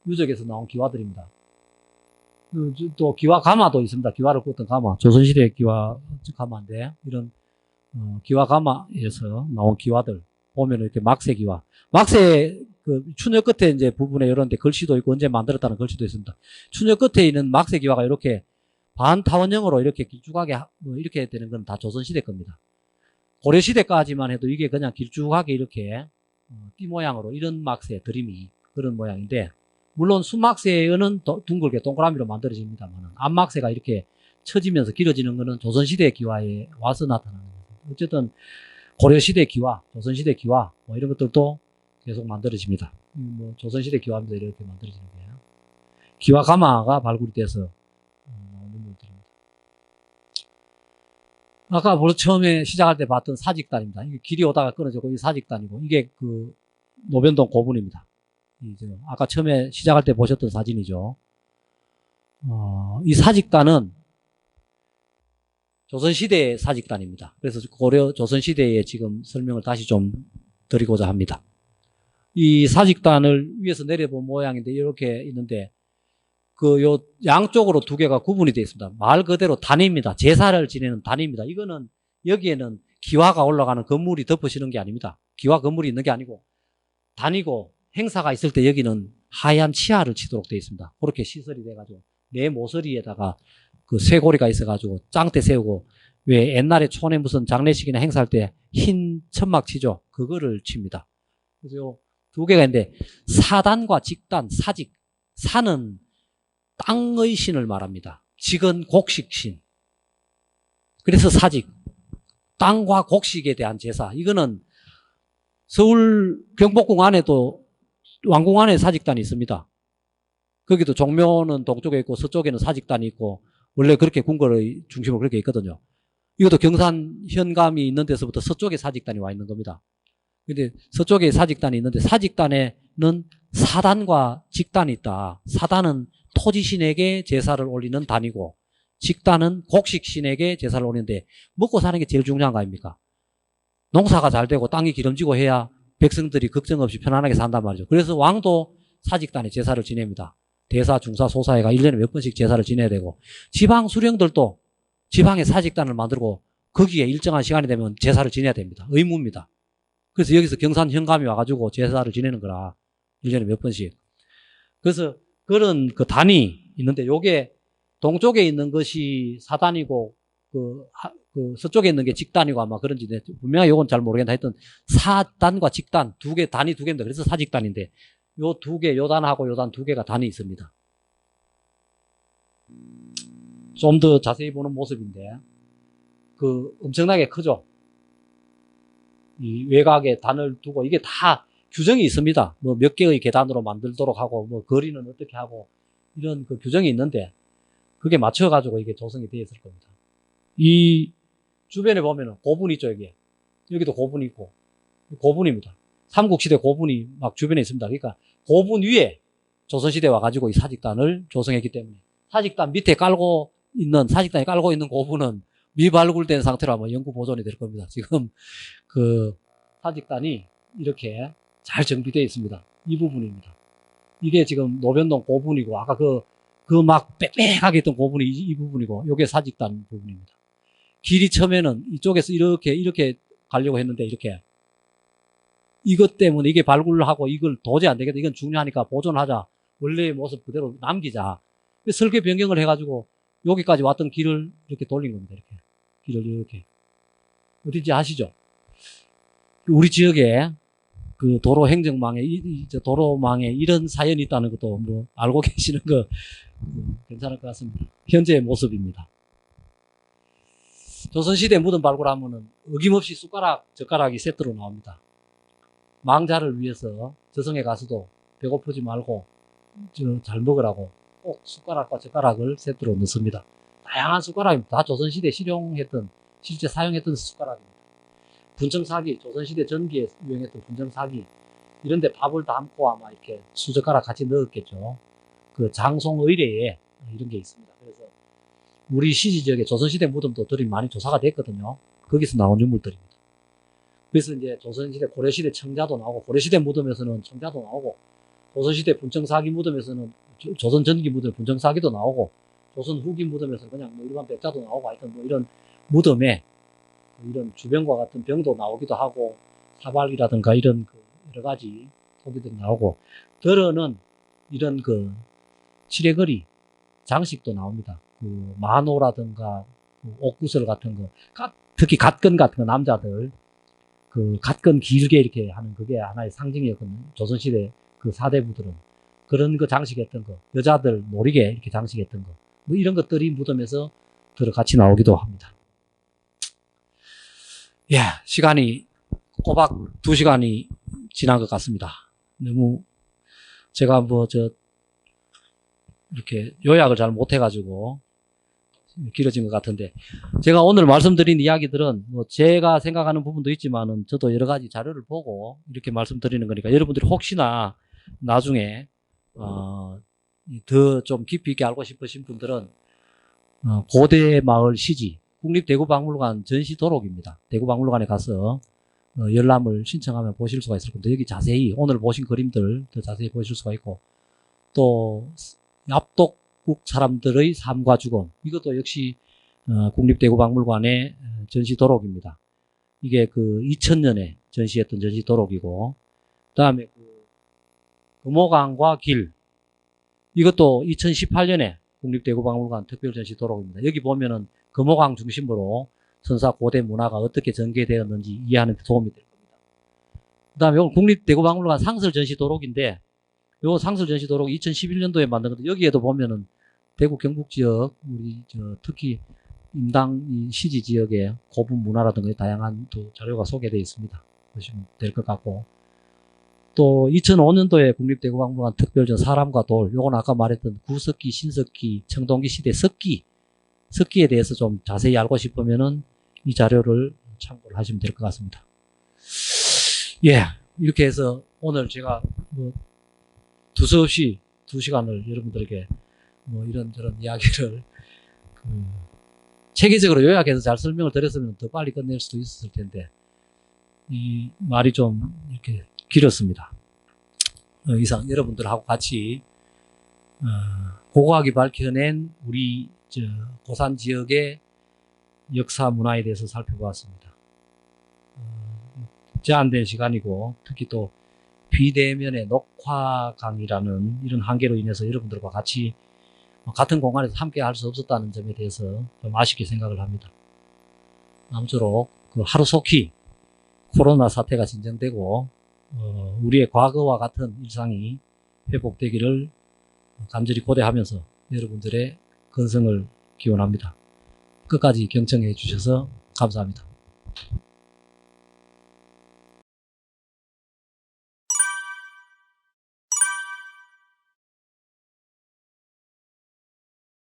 유적에서 나온 기와들입니다. 또 기와 가마도 있습니다. 기와를 꽂던 가마, 조선시대 기와 가마인데 이런 기와 가마에서 나온 기와들 보면 이렇게 막새 기와, 막새 그 추녀 끝에 이제 부분에 이런 데 글씨도 있고 언제 만들었다는 글씨도 있습니다. 추녀 끝에 있는 막새 기와가 이렇게 반타원형으로 이렇게 길쭉하게 뭐 이렇게 되는 건 다 조선시대 겁니다. 고려시대까지만 해도 이게 그냥 길쭉하게 이렇게 띠 모양으로 이런 막새 드림이 그런 모양인데, 물론 수막새는 둥글게 동그라미로 만들어집니다만 앞막새가 이렇게 처지면서 길어지는 거는 조선시대 기와에 와서 나타나는 거죠. 어쨌든 고려시대 기와, 조선시대 기와 뭐 이런 것들도 계속 만들어집니다. 뭐 조선시대 기와입니다. 이렇게 만들어지는 거예요. 기와 가마가 발굴이 돼서 나오는 것들입니다. 아까 처음에 시작할 때 봤던 사직단입니다. 이게 길이 오다가 끊어지고 이 사직단이고, 이게 그 노변동 고분입니다. 아까 처음에 시작할 때 보셨던 사진이죠. 이 사직단은 조선시대의 사직단입니다. 그래서 고려 조선시대의 지금 설명을 다시 좀 드리고자 합니다. 이 사직단을 위에서 내려본 모양인데 이렇게 있는데 요 양쪽으로 두 개가 구분이 되어 있습니다. 말 그대로 단입니다. 제사를 지내는 단입니다. 이거는 여기에는 기와가 올라가는 건물이 덮어지는 게 아닙니다. 기와 건물이 있는 게 아니고 단이고, 행사가 있을 때 여기는 하얀 치아를 치도록 되어 있습니다. 그렇게 시설이 돼가지고 내 모서리에다가 그 쇠고리가 있어가지고 짱대 세우고, 왜 옛날에 촌에 무슨 장례식이나 행사할 때 흰 천막 치죠. 그거를 칩니다. 그래서 요 두 개가 있는데 사단과 직단, 사직. 사는 땅의 신을 말합니다. 직은 곡식신. 그래서 사직. 땅과 곡식에 대한 제사. 이거는 서울 경복궁 안에도 왕궁 안에 사직단이 있습니다. 거기도 종묘는 동쪽에 있고 서쪽에는 사직단이 있고 원래 그렇게 궁궐의 중심으로 그렇게 있거든요. 이것도 경산 현감이 있는 데서부터 서쪽에 사직단이 와 있는 겁니다. 근데 서쪽에 사직단이 있는데 사직단에는 사단과 직단이 있다. 사단은 토지신에게 제사를 올리는 단이고 직단은 곡식신에게 제사를 올리는데 먹고 사는 게 제일 중요한 거 아닙니까? 농사가 잘 되고 땅이 기름지고 해야 백성들이 걱정 없이 편안하게 산단 말이죠. 그래서 왕도 사직단에 제사를 지냅니다. 대사, 중사, 소사회가 1년에 몇 번씩 제사를 지내야 되고, 지방 수령들도 지방에 사직단을 만들고 거기에 일정한 시간이 되면 제사를 지내야 됩니다. 의무입니다. 그래서 여기서 경산 현감이 와가지고 제사를 지내는 거라 1년에 몇 번씩. 그래서 그런 그 단이 있는데 요게 동쪽에 있는 것이 사단이고 그 서쪽에 있는 게 직단이고 아마 그런지 분명히 요건 잘 모르겠다 했던 사단과 직단 두 개, 단이 두 개입니다. 그래서 사직단인데 요 두 개, 요 단하고 요 단 두 개가 단이 있습니다. 좀 더 자세히 보는 모습인데 엄청나게 크죠. 이 외곽에 단을 두고 이게 다 규정이 있습니다. 뭐 몇 개의 계단으로 만들도록 하고 뭐 거리는 어떻게 하고 이런 그 규정이 있는데 그게 맞춰가지고 이게 조성이 되어 있을 겁니다. 이 주변에 보면은 고분 있죠, 여기도 고분이 있고 고분입니다. 삼국시대 고분이 막 주변에 있습니다. 그러니까 고분 위에 조선시대 와가지고 이 사직단을 조성했기 때문에 사직단이 깔고 있는 고분은 미발굴된 상태로 아마 영구 보존이 될 겁니다. 지금 그 사직단이 이렇게 잘 정비되어 있습니다. 이 부분입니다. 이게 지금 노변동 고분이고 아까 그 막 빽빽하게 있던 고분이 이 부분이고 요게 사직단 부분입니다. 길이 처음에는 이쪽에서 이렇게 가려고 했는데 이렇게 이것 때문에 이게 발굴하고 이걸 도저히 안 되겠다. 이건 중요하니까 보존하자. 원래의 모습 그대로 남기자. 설계 변경을 해가지고 여기까지 왔던 길을 이렇게 돌린 겁니다. 이렇게 길을 이렇게 어딘지 아시죠? 우리 지역에 그 도로 행정망에 도로망에 이런 사연이 있다는 것도 뭐 알고 계시는 거 괜찮을 것 같습니다. 현재의 모습입니다. 조선시대 무덤 발굴하면은 어김없이 숟가락, 젓가락이 세트로 나옵니다. 망자를 위해서 저승에 가서도 배고프지 말고 잘 먹으라고 꼭 숟가락과 젓가락을 세트로 넣습니다. 다양한 숟가락입니다. 다 조선시대 실제 사용했던 숟가락입니다. 분청사기, 조선시대 전기에 유행했던 분청사기, 이런데 밥을 담고 아마 이렇게 수젓가락 같이 넣었겠죠. 그 장송의례에 이런 게 있습니다. 그래서 우리 시지 지역에 조선시대 무덤들이 많이 조사가 됐거든요. 거기서 나온 유물들입니다. 그래서 이제 조선시대, 고려시대 청자도 나오고, 고려시대 무덤에서는 청자도 나오고, 조선시대 분청사기 무덤에서는 조선 전기 무덤 분청사기도 나오고, 조선 후기 무덤에서는 그냥 뭐 일반 백자도 나오고, 하여튼 뭐 이런 무덤에 이런 주병과 같은 병도 나오기도 하고, 사발이라든가 이런 그 여러 가지 토기들이 나오고, 들어는 이런 그 칠해거리 장식도 나옵니다. 그 만호라든가 그 옷구슬 같은 거, 특히 갓근 같은 거 남자들 그 갓근 길게 이렇게 하는 그게 하나의 상징이었거든요. 조선시대 그 사대부들은 그런 거 장식했던 거, 여자들 노리개 이렇게 장식했던 거, 뭐 이런 것들이 무덤에서 같이 나오기도 합니다. 예, 시간이 꼬박 2시간이 지난 것 같습니다. 너무 제가 이렇게 요약을 잘 못해가지고 길어진 것 같은데, 제가 오늘 말씀드린 이야기들은 뭐 제가 생각하는 부분도 있지만은 저도 여러 가지 자료를 보고 이렇게 말씀드리는 거니까 여러분들이 혹시나 나중에 더 좀 깊이 있게 알고 싶으신 분들은 고대 마을 시지 국립대구박물관 전시 도록입니다. 대구박물관에 가서 열람을 신청하면 보실 수가 있을 겁니다. 여기 자세히 오늘 보신 그림들 더 자세히 보실 수가 있고, 또 납독국 사람들의 삶과 죽음, 이것도 역시 국립대구박물관의 전시 도록입니다. 이게 그 2000년에 전시했던 전시 도록이고, 그 다음에 그 금호강과 길, 이것도 2018년에 국립대구박물관 특별전시 도록입니다. 여기 보면은 금호강 중심으로 선사 고대 문화가 어떻게 전개되었는지 이해하는 데 도움이 될 겁니다. 그 다음에 이건 국립대구박물관 상설 전시 도록인데, 요 상설 전시 도록 2011년도에 만든 건데, 여기에도 보면은 대구 경북 지역, 우리 특히 임당 시지 지역의 고분 문화라든가 다양한 또 자료가 소개되어 있습니다. 보시면 될 것 같고, 또 2005년도에 국립대구박물관 특별전 사람과 돌, 요건 아까 말했던 구석기, 신석기, 청동기 시대 석기에 대해서 좀 자세히 알고 싶으면은 이 자료를 참고를 하시면 될 것 같습니다. 예, 이렇게 해서 오늘 제가 뭐 두서없이 2시간을 여러분들에게 뭐 이런저런 이야기를 체계적으로 요약해서 잘 설명을 드렸으면 더 빨리 끝낼 수도 있었을 텐데, 이 말이 좀 이렇게 길었습니다. 이상 여러분들하고 같이 고고하게 밝혀낸 우리 고산 지역의 역사 문화에 대해서 살펴보았습니다. 제한된 시간이고, 특히 또 비대면의 녹화 강의라는 이런 한계로 인해서 여러분들과 같이 같은 공간에서 함께 할 수 없었다는 점에 대해서 좀 아쉽게 생각을 합니다. 아무쪼록 그 하루속히 코로나 사태가 진정되고 우리의 과거와 같은 일상이 회복되기를 간절히 고대하면서 여러분들의 건승을 기원합니다. 끝까지 경청해 주셔서 감사합니다.